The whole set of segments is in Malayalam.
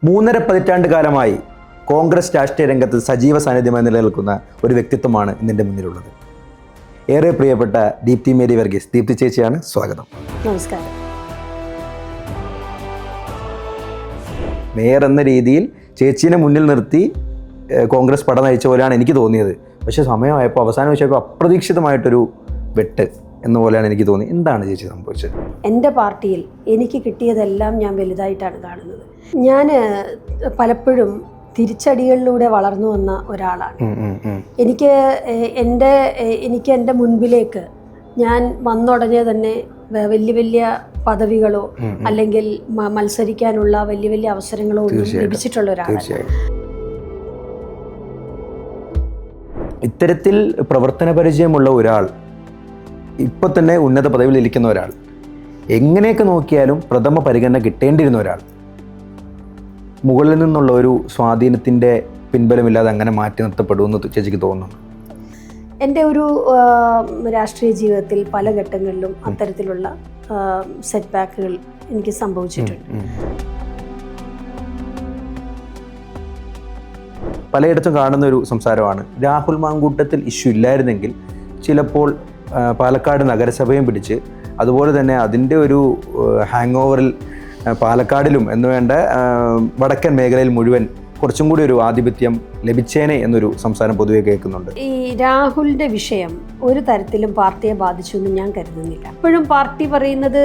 മൂന്നര പതിറ്റാണ്ട് കാലമായി കോൺഗ്രസ് രാഷ്ട്രീയ രംഗത്ത് സജീവ സാന്നിധ്യമായി നിലനിൽക്കുന്ന ഒരു വ്യക്തിത്വമാണ് ഇന്നിൻ്റെ മുന്നിലുള്ളത്. ഏറെ പ്രിയപ്പെട്ട ദീപ്തി മേരി വർഗീസ്. ദീപ്തി ചേച്ചിയാണ്, സ്വാഗതം. നമസ്കാരം. മേയർ എന്ന രീതിയിൽ ചേച്ചീനെ മുന്നിൽ നിർത്തി കോൺഗ്രസ് പട നയിച്ച പോലെയാണ് എനിക്ക് തോന്നിയത്. പക്ഷേ സമയമായപ്പോൾ അവസാനം വെച്ചപ്പോൾ അപ്രതീക്ഷിതമായിട്ടൊരു വെട്ട് എന്ന പോലെയാണ് എനിക്ക് തോന്നിയത്. എന്താണ് ചേച്ചി സംഭവിച്ചത്? എൻ്റെ പാർട്ടിയിൽ എനിക്ക് കിട്ടിയതെല്ലാം ഞാൻ വലുതായിട്ടാണ് കാണുന്നത്. ഞാൻ പലപ്പോഴും തിരിച്ചടികളിലൂടെ വളർന്നു വന്ന ഒരാളാണ്. എനിക്ക് എൻ്റെ മുൻപിലേക്ക് ഞാൻ വന്നുടനെ തന്നെ വലിയ വലിയ പദവികളോ അല്ലെങ്കിൽ മത്സരിക്കാനുള്ള വലിയ വലിയ അവസരങ്ങളോ ഒന്നും ലഭിച്ചിട്ടുള്ള ഒരാളാണ്. ഇത്തരത്തിൽ പ്രവർത്തന പരിചയമുള്ള ഒരാൾ, ഇപ്പോൾ തന്നെ ഉന്നത പദവിയിൽ ഇരിക്കുന്ന ഒരാൾ, എങ്ങനെയൊക്കെ നോക്കിയാലും പ്രഥമ പരിഗണന കിട്ടേണ്ടിയിരുന്ന ഒരാൾ, മുകളിൽ നിന്നുള്ള ഒരു സ്വാധീനത്തിൻ്റെ പിൻബലമില്ലാതെ അങ്ങനെ മാറ്റി നിർത്തപ്പെടുമെന്ന് ചേച്ചിക്ക് തോന്നുന്നു? എൻ്റെ ഒരു രാഷ്ട്രീയ ജീവിതത്തിൽ പല ഘട്ടങ്ങളിലും അത്തരത്തിലുള്ള സെറ്റ് ബാക്കുകൾ എനിക്ക് സംഭവിച്ചിട്ടുണ്ട്. പലയിടത്തും കാണുന്ന ഒരു സംസാരമാണ്, രാഹുൽ മാങ്കൂട്ടത്തിൽ ഇഷ്യൂ ഇല്ലായിരുന്നെങ്കിൽ ചിലപ്പോൾ പാലക്കാട് നഗരസഭയും പിടിച്ച് അതുപോലെ തന്നെ അതിൻ്റെ ഒരു ഹാങ് ഓവറിൽ പാലക്കാടിലും എന്ന് വേണ്ട വടക്കൻ മേഖലയിൽ മുഴുവൻ കുറച്ചും കൂടി ഒരു ആധിപത്യം ലഭിച്ചേനെ എന്നൊരു സംസാരം പൊതുവെ കേൾക്കുന്നുണ്ട്. ഈ രാഹുലിൻ്റെ വിഷയം ഒരു തരത്തിലും പാർട്ടിയെ ബാധിച്ചൊന്നും ഞാൻ കരുതുന്നില്ല. ഇപ്പോഴും പാർട്ടി പറയുന്നത്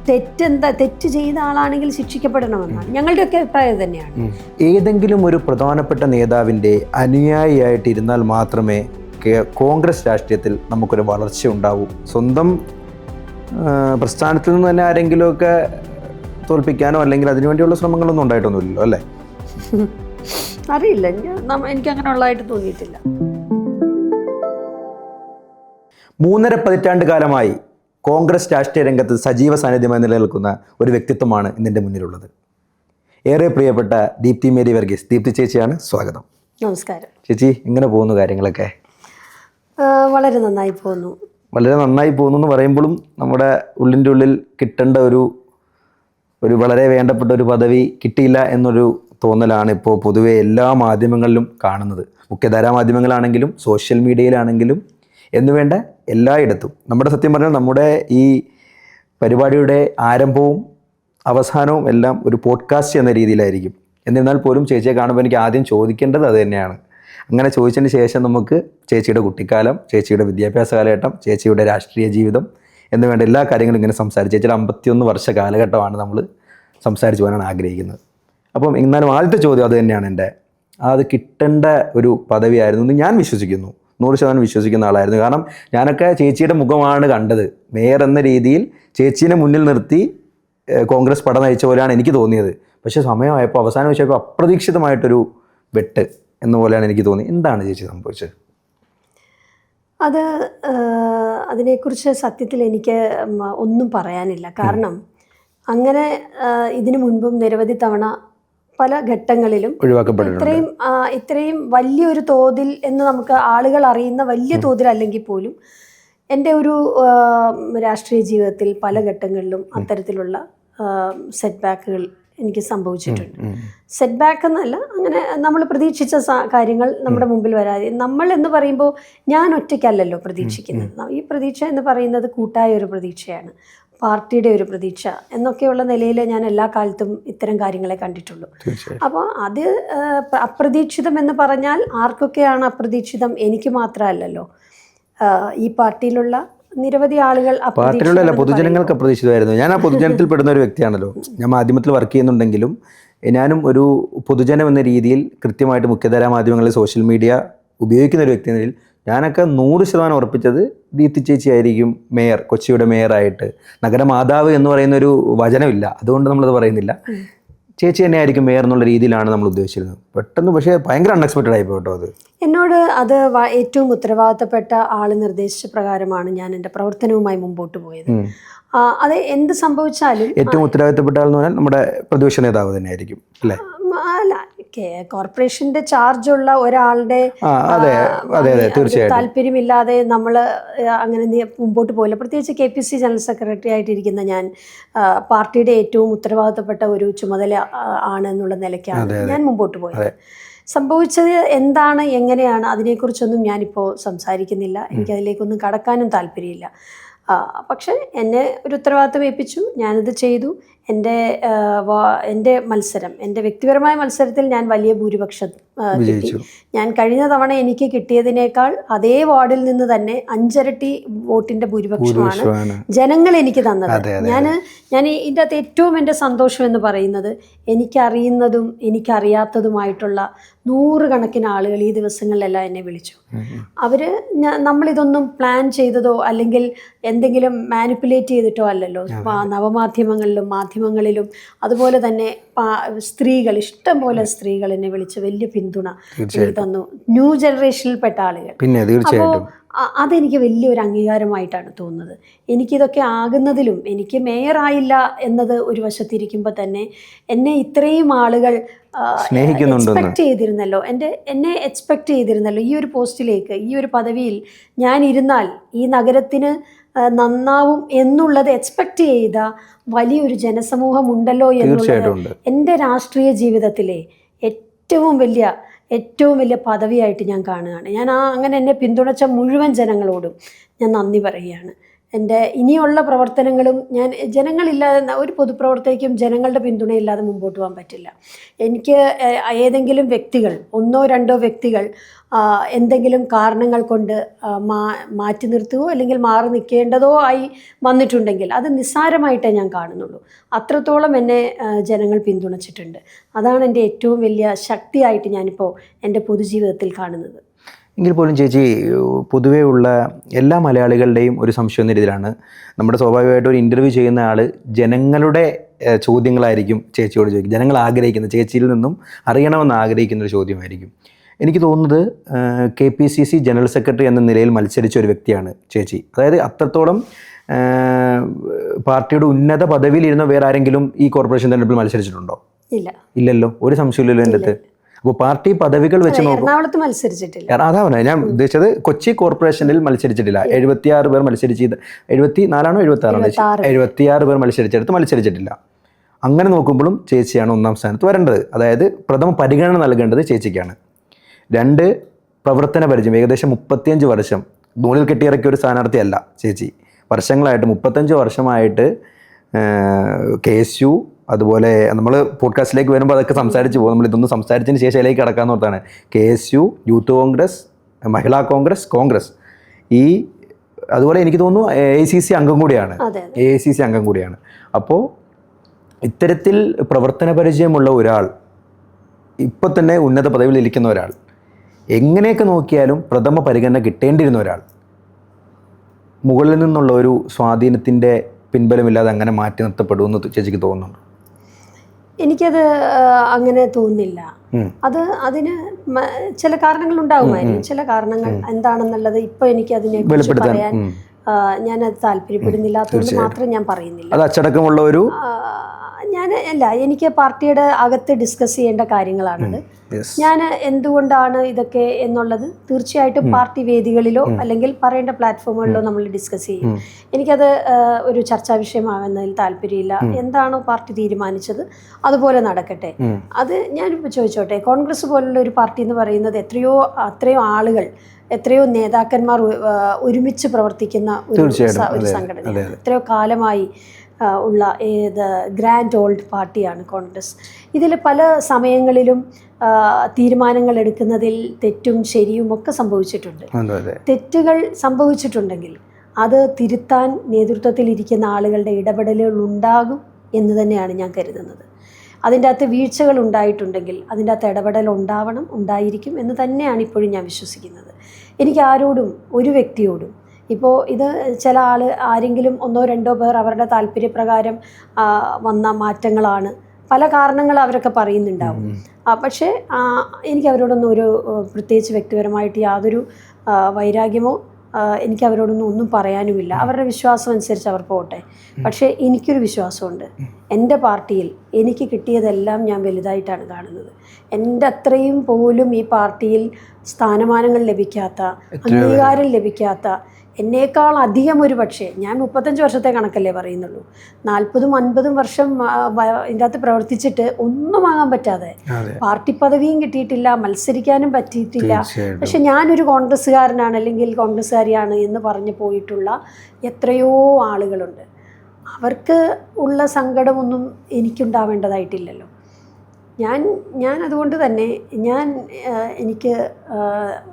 തെറ്റ് ചെയ്ത ആളാണെങ്കിൽ ശിക്ഷിക്കപ്പെടണമെന്നാണ്. ഞങ്ങളുടെയൊക്കെ അഭിപ്രായം തന്നെയാണ്. ഏതെങ്കിലും ഒരു പ്രധാനപ്പെട്ട നേതാവിൻ്റെ അനുയായിയായിട്ടിരുന്നാൽ മാത്രമേ കോൺഗ്രസ് രാഷ്ട്രീയത്തിൽ നമുക്കൊരു വളർച്ച ഉണ്ടാവൂ. സ്വന്തം പ്രസ്ഥാനത്തിൽ നിന്ന് തന്നെ ആരെങ്കിലുമൊക്കെ തോൽപ്പിക്കാനോ അല്ലെങ്കിൽ അതിനുവേണ്ടിയുള്ള ശ്രമങ്ങളൊന്നും ഉണ്ടായിട്ടൊന്നുമില്ലല്ലോ, അല്ലേ? അറിയില്ല, എനിക്ക് അങ്ങനെ ഉള്ളതായിട്ട് തോന്നിയിട്ടില്ല. 3.5 പതിറ്റാണ്ട് കാലമായി കോൺഗ്രസ് രാഷ്ട്രീയ രംഗത്ത് സജീവ സാന്നിധ്യമായി നിലനിൽക്കുന്ന ഒരു വ്യക്തിത്വമാണ് ഇന്നിൻ്റെ മുന്നിലുള്ളത്. ഏറെ പ്രിയപ്പെട്ട ദീപ്തി മേരി വർഗീസ്. ദീപ്തി ചേച്ചിയാണ്, സ്വാഗതം. നമസ്കാരം. ചേച്ചി, എങ്ങനെ പോകുന്നു കാര്യങ്ങളൊക്കെ? വളരെ നന്നായി പോകുന്നു. വളരെ നന്നായി പോകുന്നു എന്ന് പറയുമ്പോഴും നമ്മുടെ ഉള്ളിൻ്റെ ഉള്ളിൽ കിട്ടേണ്ട ഒരു വളരെ വേണ്ടപ്പെട്ട ഒരു പദവി കിട്ടിയില്ല എന്നൊരു തോന്നലാണ് ഇപ്പോൾ പൊതുവെ എല്ലാ മാധ്യമങ്ങളിലും കാണുന്നത്. മുഖ്യധാരാ മാധ്യമങ്ങളാണെങ്കിലും സോഷ്യൽ മീഡിയയിലാണെങ്കിലും എന്നുവേണ്ട എല്ലായിടത്തും. സത്യം പറഞ്ഞാൽ നമ്മുടെ ഈ പരിപാടിയുടെ ആരംഭവും അവസാനവും എല്ലാം ഒരു പോഡ്കാസ്റ്റ് എന്ന രീതിയിലായിരിക്കും. എന്നിരുന്നാൽ പോലും ചേച്ചിയെ കാണുമ്പോൾ എനിക്ക് ആദ്യം ചോദിക്കേണ്ടത് അത് തന്നെയാണ്. അങ്ങനെ ചോദിച്ചതിന് ശേഷം നമുക്ക് ചേച്ചിയുടെ കുട്ടിക്കാലം, ചേച്ചിയുടെ വിദ്യാഭ്യാസ കാലഘട്ടം, ചേച്ചിയുടെ രാഷ്ട്രീയ ജീവിതം എന്ന് വേണ്ട എല്ലാ കാര്യങ്ങളും ഇങ്ങനെ സംസാരിച്ച്, ചേച്ചിയുടെ 51 വർഷ കാലഘട്ടമാണ് നമ്മൾ സംസാരിച്ച് പോകാനാണ് ആഗ്രഹിക്കുന്നത്. അപ്പം എന്നാലും ആദ്യത്തെ ചോദ്യം അത് തന്നെയാണ്. അത് കിട്ടേണ്ട ഒരു പദവിയായിരുന്നു എന്ന് ഞാൻ വിശ്വസിക്കുന്നു. 100% വിശ്വസിക്കുന്ന ആളായിരുന്നു. കാരണം ഞാനൊക്കെ ചേച്ചിയുടെ മുഖമാണ് കണ്ടത്. മേയർ എന്ന രീതിയിൽ ചേച്ചീനെ മുന്നിൽ നിർത്തി കോൺഗ്രസ് പട നയിച്ച പോലെയാണ് എനിക്ക് തോന്നിയത്. പക്ഷേ സമയമായപ്പോൾ അവസാനം വെച്ചപ്പോൾ അപ്രതീക്ഷിതമായിട്ടൊരു വെട്ട് എന്ന പോലെയാണ് എനിക്ക് തോന്നി. എന്താണ് ചേച്ചി സംഭവിച്ചത്? അതിനെക്കുറിച്ച് സത്യത്തിൽ എനിക്ക് ഒന്നും പറയാനില്ല. കാരണം അങ്ങനെ ഇതിനു മുൻപും നിരവധി തവണ പല ഘട്ടങ്ങളിലും ഇത്രയും വലിയൊരു തോതിൽ എന്ന് നമുക്ക് ആളുകൾ അറിയുന്ന വലിയ തോതിൽ അല്ലെങ്കിൽ പോലും എൻ്റെ ഒരു രാഷ്ട്രീയ ജീവിതത്തിൽ പല ഘട്ടങ്ങളിലും അത്തരത്തിലുള്ള സെറ്റ് ബാക്കുകൾ എനിക്ക് സംഭവിച്ചിട്ടുണ്ട്. സെറ്റ് ബാക്ക് എന്നല്ല, അങ്ങനെ നമ്മൾ പ്രതീക്ഷിച്ച കാര്യങ്ങൾ നമ്മുടെ മുമ്പിൽ വരാതെ, നമ്മൾ എന്ന് പറയുമ്പോൾ ഞാൻ ഒറ്റയ്ക്കല്ലല്ലോ പ്രതീക്ഷിക്കുന്നത്. ഈ പ്രതീക്ഷ എന്ന് പറയുന്നത് കൂട്ടായ ഒരു പ്രതീക്ഷയാണ്, പാർട്ടിയുടെ ഒരു പ്രതീക്ഷ എന്നൊക്കെയുള്ള നിലയിൽ ഞാൻ എല്ലാ കാലത്തും ഇത്തരം കാര്യങ്ങളെ കണ്ടിട്ടുള്ളൂ. അപ്പോൾ അത് അപ്രതീക്ഷിതം എന്ന് പറഞ്ഞാൽ ആർക്കൊക്കെയാണ് അപ്രതീക്ഷിതം? എനിക്ക് മാത്രമല്ലല്ലോ, ഈ പാർട്ടിയിലുള്ള നിരവധി ആളുകൾ പാർട്ടിയിലുള്ള പൊതുജനങ്ങൾക്ക് അപ്രതീക്ഷിതമായിരുന്നു. ഞാൻ ആ പൊതുജനത്തിൽ പെടുന്ന ഒരു വ്യക്തിയാണല്ലോ. ഞാൻ മാധ്യമത്തിൽ വർക്ക് ചെയ്യുന്നുണ്ടെങ്കിലും ഞാനും ഒരു പൊതുജനം എന്ന രീതിയിൽ കൃത്യമായിട്ട് മുഖ്യധാരാ മാധ്യമങ്ങളിൽ സോഷ്യൽ മീഡിയ ഉപയോഗിക്കുന്ന ഒരു വ്യക്തി എന്ന നിലയിൽ ഞാനൊക്കെ 100% ഉറപ്പിച്ചത് ദീപ്തി ചേച്ചി ആയിരിക്കും മേയർ, കൊച്ചിയുടെ മേയറായിട്ട്. നഗരമാതാവ് എന്ന് പറയുന്ന ഒരു വചനമില്ല, അതുകൊണ്ട് നമ്മളത് പറയുന്നില്ല. ചേച്ചി തന്നെ ആയിരിക്കും മേയർ എന്നുള്ള രീതിയിലാണ് നമ്മൾ ഉദ്ദേശിച്ചിരുന്നത്. പെട്ടെന്ന് പക്ഷേ ഭയങ്കര അൺഎക്സ്പെക്റ്റഡ് ആയി പോട്ടോ. എന്നോട് ഏറ്റവും ഉത്തരവാദിത്തപ്പെട്ട ആൾ നിർദ്ദേശിച്ച പ്രകാരമാണ് ഞാൻ എൻ്റെ പ്രവർത്തനവുമായി മുമ്പോട്ട് പോയത്. അത് എന്ത് സംഭവിച്ചാലും ഏറ്റവും ഉത്തരവാദിത്തപ്പെട്ട ആൾ എന്ന് പറഞ്ഞാൽ നമ്മുടെ പ്രതിപക്ഷ നേതാവ് തന്നെ ആയിരിക്കും, അല്ലേ? അല്ല, കോർപ്പറേഷന്റെ ചാർജുള്ള ഒരാളുടെ താല്പര്യമില്ലാതെ നമ്മൾ അങ്ങനെ മുമ്പോട്ട് പോയില്ല. പ്രത്യേകിച്ച് KPC ജനറൽ സെക്രട്ടറി ആയിട്ടിരിക്കുന്ന ഞാൻ പാർട്ടിയുടെ ഏറ്റവും ഉത്തരവാദിത്തപ്പെട്ട ഒരു ചുമതല ആണ് എന്നുള്ള നിലയ്ക്കാണ് ഞാൻ മുമ്പോട്ട് പോയത്. സംഭവിച്ചത് എന്താണ്, എങ്ങനെയാണ്, അതിനെക്കുറിച്ചൊന്നും ഞാനിപ്പോൾ സംസാരിക്കുന്നില്ല. എനിക്കതിലേക്കൊന്നും കടക്കാനും താല്പര്യമില്ല. പക്ഷെ എന്നെ ഒരു ഉത്തരവാദിത്തം ഏൽപ്പിച്ചു, ഞാനിത് ചെയ്തു. എൻ്റെ മത്സരം, എൻ്റെ വ്യക്തിപരമായ മത്സരത്തിൽ ഞാൻ വലിയ ഭൂരിപക്ഷം കിട്ടി. ഞാൻ കഴിഞ്ഞ തവണ എനിക്ക് കിട്ടിയതിനേക്കാൾ അതേ വാർഡിൽ നിന്ന് തന്നെ 5 ഇരട്ടി വോട്ടിൻ്റെ ഭൂരിപക്ഷമാണ് ജനങ്ങൾ എനിക്ക് തന്നത്. ഞാൻ ഇതിൻ്റെ അകത്ത് ഏറ്റവും എൻ്റെ സന്തോഷം എന്ന് പറയുന്നത് എനിക്കറിയുന്നതും എനിക്കറിയാത്തതുമായിട്ടുള്ള 100 കണക്കിന് ആളുകൾ ഈ ദിവസങ്ങളിലെല്ലാം എന്നെ വിളിച്ചു. നമ്മളിതൊന്നും പ്ലാൻ ചെയ്തതോ അല്ലെങ്കിൽ എന്തെങ്കിലും മാനിപ്പുലേറ്റ് ചെയ്തിട്ടോ അല്ലല്ലോ. നവമാധ്യമങ്ങളിലും മാധ്യമങ്ങളിലും അതുപോലെ തന്നെ സ്ത്രീകൾ, ഇഷ്ടം പോലെ സ്ത്രീകൾ എന്നെ വിളിച്ച് വലിയ പിന്തുണ എനിക്ക് തന്നു. ന്യൂ ജനറേഷനിൽപ്പെട്ട ആളുകൾ. അപ്പോൾ അതെനിക്ക് വലിയൊരു അംഗീകാരമായിട്ടാണ് തോന്നുന്നത്. എനിക്കിതൊക്കെ ആകുന്നതിലും, എനിക്ക് മേയറായില്ല എന്നത് ഒരു വശത്തിരിക്കുമ്പോൾ തന്നെ എന്നെ ഇത്രയും ആളുകൾ എക്സ്പെക്ട് ചെയ്തിരുന്നല്ലോ, എന്നെ എക്സ്പെക്ട് ചെയ്തിരുന്നല്ലോ. ഈ ഒരു പോസ്റ്റിലേക്ക്, ഈ ഒരു പദവിയിൽ ഞാൻ ഇരുന്നാൽ ഈ നഗരത്തിന് നന്നാവും എന്നുള്ളത് എക്സ്പെക്ട് ചെയ്ത വലിയൊരു ജനസമൂഹം ഉണ്ടല്ലോ എന്നുള്ളത് എൻ്റെ രാഷ്ട്രീയ ജീവിതത്തിലെ ഏറ്റവും വലിയ പദവിയായിട്ട് ഞാൻ കാണുകയാണ്. ഞാൻ അങ്ങനെ എന്നെ പിന്തുണച്ച മുഴുവൻ ജനങ്ങളോടും ഞാൻ നന്ദി പറയുകയാണ്. എൻ്റെ ഇനിയുള്ള പ്രവർത്തനങ്ങളും ജനങ്ങളില്ലാതെ, ഒരു പൊതുപ്രവർത്തകയ്ക്കും ജനങ്ങളുടെ പിന്തുണയില്ലാതെ മുമ്പോട്ട് പോകാൻ പറ്റില്ല. എനിക്ക് ഏതെങ്കിലും വ്യക്തികൾ, 1-2 വ്യക്തികൾ എന്തെങ്കിലും കാരണങ്ങൾ കൊണ്ട് മാറ്റി നിർത്തുകയോ അല്ലെങ്കിൽ മാറി നിൽക്കേണ്ടതോ ആയി വന്നിട്ടുണ്ടെങ്കിൽ അത് നിസ്സാരമായിട്ടേ ഞാൻ കാണുന്നുള്ളൂ. അത്രത്തോളം എന്നെ ജനങ്ങൾ പിന്തുണച്ചിട്ടുണ്ട്. അതാണ് എൻ്റെ ഏറ്റവും വലിയ ശക്തിയായിട്ട് ഞാനിപ്പോൾ എൻ്റെ പൊതുജീവിതത്തിൽ കാണുന്നത്. എങ്കിൽ പോലും ചേച്ചി, പൊതുവേ ഉള്ള എല്ലാ മലയാളികളുടെയും ഒരു സംശയം എന്ന രീതിയിലാണ്, നമ്മുടെ സ്വാഭാവികമായിട്ട് ഒരു ഇൻ്റർവ്യൂ ചെയ്യുന്ന ആൾ ജനങ്ങളുടെ ചോദ്യങ്ങളായിരിക്കും ചേച്ചിയോട് ചോദിക്കും. ജനങ്ങൾ ആഗ്രഹിക്കുന്ന, ചേച്ചിയിൽ നിന്നും അറിയണമെന്ന് ആഗ്രഹിക്കുന്ന ഒരു ചോദ്യമായിരിക്കും. എനിക്ക് തോന്നുന്നത് KPCC ജനറൽ സെക്രട്ടറി എന്ന നിലയിൽ മത്സരിച്ച ഒരു വ്യക്തിയാണ് ചേച്ചി. അതായത് അത്രത്തോളം പാർട്ടിയുടെ ഉന്നത പദവിയിലിരുന്ന വേറെ ആരെങ്കിലും ഈ കോർപ്പറേഷൻ തെരഞ്ഞെടുപ്പിൽ മത്സരിച്ചിട്ടുണ്ടോ? ഇല്ലല്ലോ, ഒരു സംശയമില്ലല്ലോ എൻ്റെ അടുത്ത്. അപ്പോൾ പാർട്ടി പദവികൾ വെച്ച് എറണാകുളത്ത് മത്സരിച്ചിട്ടില്ല. അതാ പറഞ്ഞത്, ഞാൻ ഉദ്ദേശിച്ചത് കൊച്ചി കോർപ്പറേഷനിൽ മത്സരിച്ചിട്ടില്ല. 76 പേർ മത്സരിച്ചത്, 74 76 പേർ മത്സരിച്ചിട്ടില്ല. അങ്ങനെ നോക്കുമ്പോഴും ചേച്ചിയാണ് 1-ാം സ്ഥാനത്ത് വരേണ്ടത്. അതായത് പ്രഥമ പരിഗണന നൽകേണ്ടത് ചേച്ചിക്കാണ്. 2, പ്രവർത്തന പരിചയം. ഏകദേശം 35 വർഷം നൂലിൽ കെട്ടിയിറക്കിയ ഒരു സ്ഥാനാർത്ഥിയല്ല ചേച്ചി. വർഷങ്ങളായിട്ട് 35 വർഷമായിട്ട് KSU, അതുപോലെ നമ്മൾ പോഡ്കാസ്റ്റിലേക്ക് വരുമ്പോൾ അതൊക്കെ സംസാരിച്ച് പോകും. നമ്മളിതൊന്നും സംസാരിച്ചതിന് ശേഷം അതിലേക്ക് കടക്കാമെന്ന് ഓർത്താണ്. KSU, യൂത്ത് കോൺഗ്രസ്, മഹിളാ കോൺഗ്രസ്, അതുപോലെ എനിക്ക് തോന്നുന്നു AICC അംഗം കൂടിയാണ്. അപ്പോൾ ഇത്തരത്തിൽ പ്രവർത്തന പരിചയമുള്ള ഒരാൾ, ഇപ്പോൾ തന്നെ ഉന്നത പദവിയിൽ ഇരിക്കുന്ന ഒരാൾ, എങ്ങനെയൊക്കെ നോക്കിയാലും പ്രഥമ പരിഗണന കിട്ടേണ്ടിയിരുന്ന ഒരാൾ, മുകളിൽ നിന്നുള്ള ഒരു സ്വാധീനത്തിൻ്റെ പിൻബലമില്ലാതെ അങ്ങനെ മാറ്റി നിർത്തപ്പെടുമെന്ന് ചേച്ചിക്ക് തോന്നുന്നുണ്ട്? എനിക്കത് അങ്ങനെ തോന്നുന്നില്ല. അതിന് ചില കാരണങ്ങൾ ഉണ്ടാകുമായിരിക്കും. ചില കാരണങ്ങൾ എന്താണെന്നുള്ളത് ഇപ്പോൾ എനിക്ക് അതിനെക്കുറിച്ച് പറയാൻ ഞാനത് താല്പര്യപ്പെടുന്നില്ലാത്തതുകൊണ്ട് മാത്രം ഞാൻ പറയുന്നില്ല. അത് അച്ചടക്കമുള്ള ഒരു എനിക്ക് പാർട്ടിയുടെ അകത്ത് ഡിസ്കസ് ചെയ്യേണ്ട കാര്യങ്ങളാണത്. ഞാൻ എന്തുകൊണ്ടാണ് ഇതൊക്കെ എന്നുള്ളത് തീർച്ചയായിട്ടും പാർട്ടി വേദികളിലോ അല്ലെങ്കിൽ പറയേണ്ട പ്ലാറ്റ്ഫോമുകളിലോ നമ്മൾ ഡിസ്കസ് ചെയ്യും. എനിക്കത് ഒരു ചർച്ചാ വിഷയമാകുന്നതിൽ താല്പര്യമില്ല. എന്താണോ പാർട്ടി തീരുമാനിച്ചത് അതുപോലെ നടക്കട്ടെ. അത് ഞാനിപ്പോൾ ചോദിച്ചോട്ടെ, കോൺഗ്രസ് പോലുള്ള ഒരു പാർട്ടി എന്ന് പറയുന്നത് അത്രയോ ആളുകൾ, എത്രയോ നേതാക്കന്മാർ ഒരുമിച്ച് പ്രവർത്തിക്കുന്ന ഒരു സംഘടന, എത്രയോ കാലമായി ഉള്ള ഗ്രാൻഡ് ഓൾഡ് പാർട്ടിയാണ് കോൺഗ്രസ്. ഇതിൽ പല സമയങ്ങളിലും തീരുമാനങ്ങൾ എടുക്കുന്നതിൽ തെറ്റും ശരിയും ഒക്കെ സംഭവിച്ചിട്ടുണ്ട്. തെറ്റുകൾ സംഭവിച്ചിട്ടുണ്ടെങ്കിൽ അത് തിരുത്താൻ നേതൃത്വത്തിലിരിക്കുന്ന ആളുകളുടെ ഇടപെടലുകൾ ഉണ്ടാകും എന്ന് തന്നെയാണ് ഞാൻ കരുതുന്നത്. അതിൻ്റെ അകത്ത് വീഴ്ചകൾ ഉണ്ടായിട്ടുണ്ടെങ്കിൽ അതിൻ്റെ അകത്ത് ഇടപെടൽ ഉണ്ടായിരിക്കും എന്ന് തന്നെയാണ് ഇപ്പോഴും ഞാൻ വിശ്വസിക്കുന്നത്. എനിക്ക് ആരോടും, ഒരു വ്യക്തിയോടും, ഇപ്പോൾ ഇത് ചില ആരെങ്കിലും 1-2 പേർ അവരുടെ താല്പര്യപ്രകാരം വന്ന മാറ്റങ്ങളാണ്, പല കാരണങ്ങൾ അവരൊക്കെ പറയുന്നുണ്ടാവും. പക്ഷേ എനിക്ക് അവരോടൊന്നും ഒരു പ്രത്യേകിച്ച് വ്യക്തിപരമായിട്ട് യാതൊരു വൈരാഗ്യമോ എനിക്ക് അവരോടൊന്നും ഒന്നും പറയാനുമില്ല. അവരുടെ വിശ്വാസം അനുസരിച്ച് അവർ പോട്ടെ. പക്ഷേ എനിക്കൊരു വിശ്വാസമുണ്ട്, എൻ്റെ പാർട്ടിയിൽ എനിക്ക് കിട്ടിയതെല്ലാം ഞാൻ വലുതായിട്ടാണ് കാണുന്നത്. എൻ്റെ അത്രയും പോലും ഈ പാർട്ടിയിൽ സ്ഥാനമാനങ്ങൾ ലഭിക്കാത്ത, അംഗീകാരം ലഭിക്കാത്ത, എന്നേക്കാൾ അധികം ഒരു പക്ഷേ, ഞാൻ 35 വർഷത്തെ കണക്കല്ലേ പറയുന്നുള്ളൂ, 40-50 വർഷം ഇതിൻ്റെ അകത്ത് പ്രവർത്തിച്ചിട്ട് ഒന്നും ആകാൻ പറ്റാതെ, പാർട്ടി പദവിയും കിട്ടിയിട്ടില്ല, മത്സരിക്കാനും പറ്റിയിട്ടില്ല. പക്ഷെ ഞാനൊരു കോൺഗ്രസ്സുകാരനാണ് അല്ലെങ്കിൽ കോൺഗ്രസ്സുകാരിയാണ് എന്ന് പറഞ്ഞു പോയിട്ടുള്ള എത്രയോ ആളുകളുണ്ട്. അവർക്ക് ഉള്ള സങ്കടമൊന്നും എനിക്കുണ്ടാവേണ്ടതായിട്ടില്ലല്ലോ. ഞാൻ അതുകൊണ്ട് തന്നെ എനിക്ക്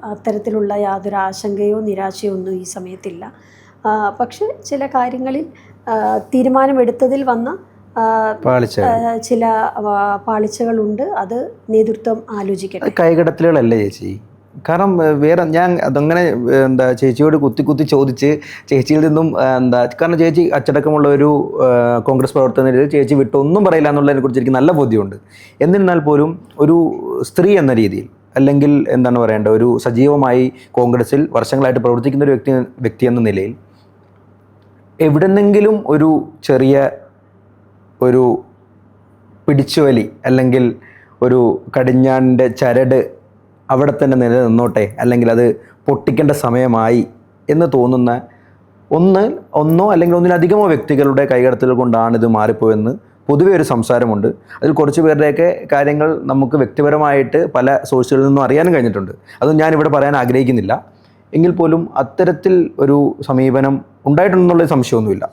അത്തരത്തിലുള്ള യാതൊരു ആശങ്കയോ നിരാശയോ ഒന്നും ഈ സമയത്തില്ല. പക്ഷെ ചില കാര്യങ്ങളിൽ തീരുമാനമെടുത്തതിൽ വന്ന ചില പാളിച്ചകളുണ്ട്. അത് നേതൃത്വം ആലോചിക്കട്ടെ. കൈകടത്തലുകളല്ലേ ചേച്ചി? കാരണം വേറെ ഞാൻ അതങ്ങനെ ചേച്ചിയോട് കുത്തി ചോദിച്ച് ചേച്ചിയിൽ നിന്നും കാരണം ചേച്ചി അച്ചടക്കമുള്ള ഒരു കോൺഗ്രസ് പ്രവർത്തന ചേച്ചി വിട്ടൊന്നും പറയില്ല എന്നുള്ളതിനെ കുറിച്ച് എനിക്ക് നല്ല ബോധ്യമുണ്ട്. എന്നിരുന്നാൽ പോലും ഒരു സ്ത്രീ എന്ന രീതിയിൽ, അല്ലെങ്കിൽ എന്താണ് പറയേണ്ടത്, ഒരു സജീവമായി കോൺഗ്രസിൽ വർഷങ്ങളായിട്ട് പ്രവർത്തിക്കുന്ന ഒരു വ്യക്തി എന്ന നിലയിൽ എവിടെന്നെങ്കിലും ഒരു ചെറിയ ഒരു പിടിച്ചുവലി അല്ലെങ്കിൽ ഒരു കടിഞ്ഞാണിൻ്റെ ചരട് അവിടെ തന്നെ നിലനിന്നോട്ടെ, അല്ലെങ്കിൽ അത് പൊട്ടിക്കേണ്ട സമയമായി എന്ന് തോന്നുന്ന ഒന്നോ അല്ലെങ്കിൽ ഒന്നിലധികമോ വ്യക്തികളുടെ കൈകടത്തൽ കൊണ്ടാണ് ഇത് മാറിപ്പോയെന്ന് പൊതുവെ ഒരു സംസാരമുണ്ട്. അതിൽ കുറച്ച് പേരുടെയൊക്കെ കാര്യങ്ങൾ നമുക്ക് വ്യക്തിപരമായിട്ട് പല സോഴ്സുകളിൽ നിന്നും അറിയാനും കഴിഞ്ഞിട്ടുണ്ട്. അതൊന്നും ഞാനിവിടെ പറയാൻ ആഗ്രഹിക്കുന്നില്ല. എങ്കിൽ പോലും അത്തരത്തിൽ ഒരു സമീപനം ഉണ്ടായിട്ടുണ്ടെന്നുള്ള സംശയമൊന്നുമില്ല.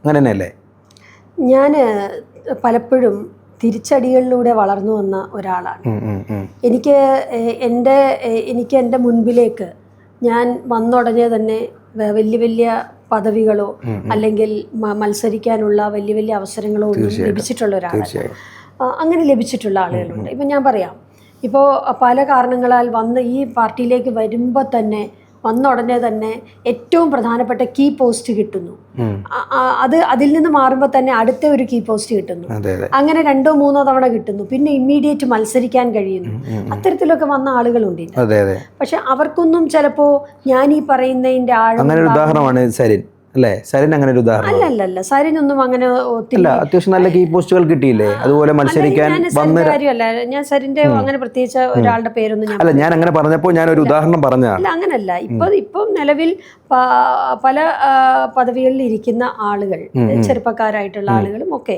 അങ്ങനെ തന്നെയല്ലേ? ഞാൻ പലപ്പോഴും തിരിച്ചടികളിലൂടെ വളർന്നു വന്ന ഒരാളാണ്. എനിക്ക് എൻ്റെ മുൻപിലേക്ക് ഞാൻ വന്നുടനെ തന്നെ വലിയ വലിയ പദവികളോ അല്ലെങ്കിൽ മത്സരിക്കാനുള്ള വലിയ വലിയ അവസരങ്ങളോ ഒന്നും ലഭിച്ചിട്ടുള്ള ഒരാളല്ല. അങ്ങനെ ലഭിച്ചിട്ടുള്ള ആളുകളുണ്ട്. ഇപ്പം ഞാൻ പറയാം, ഇപ്പോൾ പല കാരണങ്ങളാൽ വന്ന് ഈ പാർട്ടിയിലേക്ക് വരുമ്പോൾ തന്നെ വന്ന ഉടനെ തന്നെ ഏറ്റവും പ്രധാനപ്പെട്ട കീ പോസ്റ്റ് കിട്ടുന്നു. അതിൽ നിന്ന് മാറുമ്പോൾ തന്നെ അടുത്ത ഒരു കീ പോസ്റ്റ് കിട്ടുന്നു. അങ്ങനെ 2-3 തവണ കിട്ടുന്നു. പിന്നെ ഇമ്മീഡിയറ്റ് മത്സരിക്കാൻ കഴിയുന്നു. അത്തരത്തിലൊക്കെ വന്ന ആളുകളുണ്ട്. പക്ഷെ അവർക്കൊന്നും ചിലപ്പോ ഞാൻ ഈ പറയുന്നതിന്റെ ഉദാഹരണമാണ് സരിൻ അല്ലേ? സരിൻ അങ്ങനെ ഒരു ഉദാഹരണം അല്ല. സരിനൊന്നും അങ്ങനെ അത്യാവശ്യം നല്ല കീ പോസ്റ്റുകൾ കിട്ടിയില്ലേ? അതുപോലെ മത്സരിക്കാൻ കാര്യമല്ല. ഞാൻ സരിന്റെ അങ്ങനെ പ്രത്യേകിച്ച് ഒരാളുടെ പേരൊന്നും അല്ല, ഞാൻ അങ്ങനെ പറഞ്ഞപ്പോൾ ഞാൻ ഒരു ഉദാഹരണം പറഞ്ഞതാണ്. അല്ല, അങ്ങനല്ല. ഇപ്പം നിലവിൽ പല പദവികളിൽ ഇരിക്കുന്ന ആളുകൾ, ചെറുപ്പക്കാരായിട്ടുള്ള ആളുകളും ഒക്കെ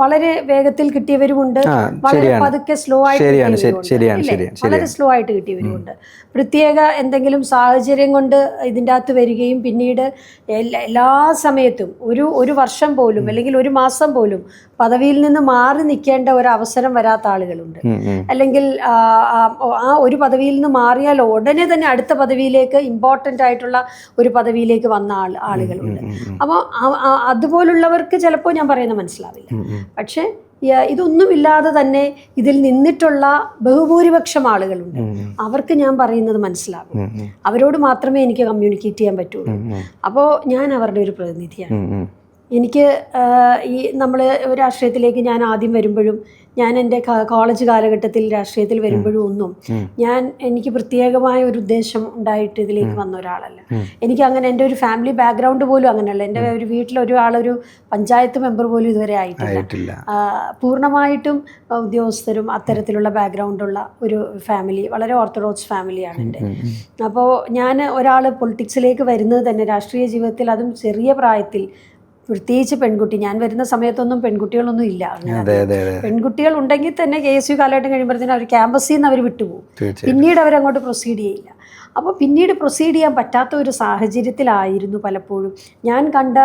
വളരെ വേഗത്തിൽ കിട്ടിയവരുമുണ്ട്, വളരെ പതുക്കെ സ്ലോ ആയിട്ട് വളരെ സ്ലോ ആയിട്ട് കിട്ടിയവരുമുണ്ട്. പ്രത്യേക എന്തെങ്കിലും സാഹചര്യം കൊണ്ട് ഇതിൻ്റെ അകത്ത് വരികയും പിന്നീട് എല്ലാ സമയത്തും ഒരു വർഷം പോലും അല്ലെങ്കിൽ ഒരു മാസം പോലും പദവിയിൽ നിന്ന് മാറി നിൽക്കേണ്ട ഒരു അവസരം വരാത്ത ആളുകളുണ്ട്. അല്ലെങ്കിൽ ആ ഒരു പദവിയിൽ നിന്ന് മാറിയാൽ ഉടനെ തന്നെ അടുത്ത പദവിയിലേക്ക്, ഇമ്പോർട്ടൻ്റ് ആയിട്ടുള്ള ഒരു പദവിയിലേക്ക് വന്ന ആളുകളുണ്ട്. അപ്പോൾ അതുപോലുള്ളവർക്ക് ചിലപ്പോൾ ഞാൻ പറയുന്നത് മനസ്സിലാവില്ല. പക്ഷേ ഇതൊന്നുമില്ലാതെ തന്നെ ഇതിൽ നിന്നിട്ടുള്ള ബഹുഭൂരിപക്ഷം ആളുകളുണ്ട്. അവർക്ക് ഞാൻ പറയുന്നത് മനസ്സിലാകും. അവരോട് മാത്രമേ എനിക്ക് കമ്മ്യൂണിക്കേറ്റ് ചെയ്യാൻ പറ്റുള്ളൂ. അപ്പോൾ ഞാൻ അവരുടെ ഒരു പ്രതിനിധിയാണ്. എനിക്ക് നമ്മൾ രാഷ്ട്രീയത്തിലേക്ക് ഞാൻ ആദ്യം വരുമ്പോഴും, ഞാൻ എൻ്റെ കോളേജ് കാലഘട്ടത്തിൽ രാഷ്ട്രീയത്തിൽ വരുമ്പോഴും ഒന്നും എനിക്ക് പ്രത്യേകമായ ഒരു ഉദ്ദേശം ഉണ്ടായിട്ട് ഇതിലേക്ക് വന്ന ഒരാളല്ല. എനിക്ക് അങ്ങനെ എൻ്റെ ഒരു ഫാമിലി ബാക്ക്ഗ്രൗണ്ട് പോലും അങ്ങനെയല്ല. എൻ്റെ ഒരു വീട്ടിലൊരു പഞ്ചായത്ത് മെമ്പർ പോലും ഇതുവരെ ആയിട്ടില്ല. പൂർണ്ണമായിട്ടും ഉദ്യോഗസ്ഥരും അത്തരത്തിലുള്ള ബാക്ക്ഗ്രൗണ്ടുള്ള ഒരു ഫാമിലി, വളരെ ഓർത്തഡോക്സ് ഫാമിലിയാണ് എൻ്റെ. അപ്പോൾ ഒരാൾ പൊളിറ്റിക്സിലേക്ക് വരുന്നത് തന്നെ രാഷ്ട്രീയ ജീവിതത്തിൽ, അതും ചെറിയ പ്രായത്തിൽ, പ്രത്യേകിച്ച് പെൺകുട്ടി, ഞാൻ വരുന്ന സമയത്തൊന്നും പെൺകുട്ടികളൊന്നും ഇല്ല. പെൺകുട്ടികൾ ഉണ്ടെങ്കിൽ തന്നെ KSU കാലഘട്ടം കഴിയുമ്പോഴത്തേനും അവർ ക്യാമ്പസിൽ നിന്ന് അവർ വിട്ടുപോകും. പിന്നീട് അവരങ്ങോട്ട് പ്രൊസീഡ് ചെയ്യില്ല. അപ്പോൾ പിന്നീട് പ്രൊസീഡ് ചെയ്യാൻ പറ്റാത്ത ഒരു സാഹചര്യത്തിലായിരുന്നു പലപ്പോഴും. ഞാൻ കണ്ട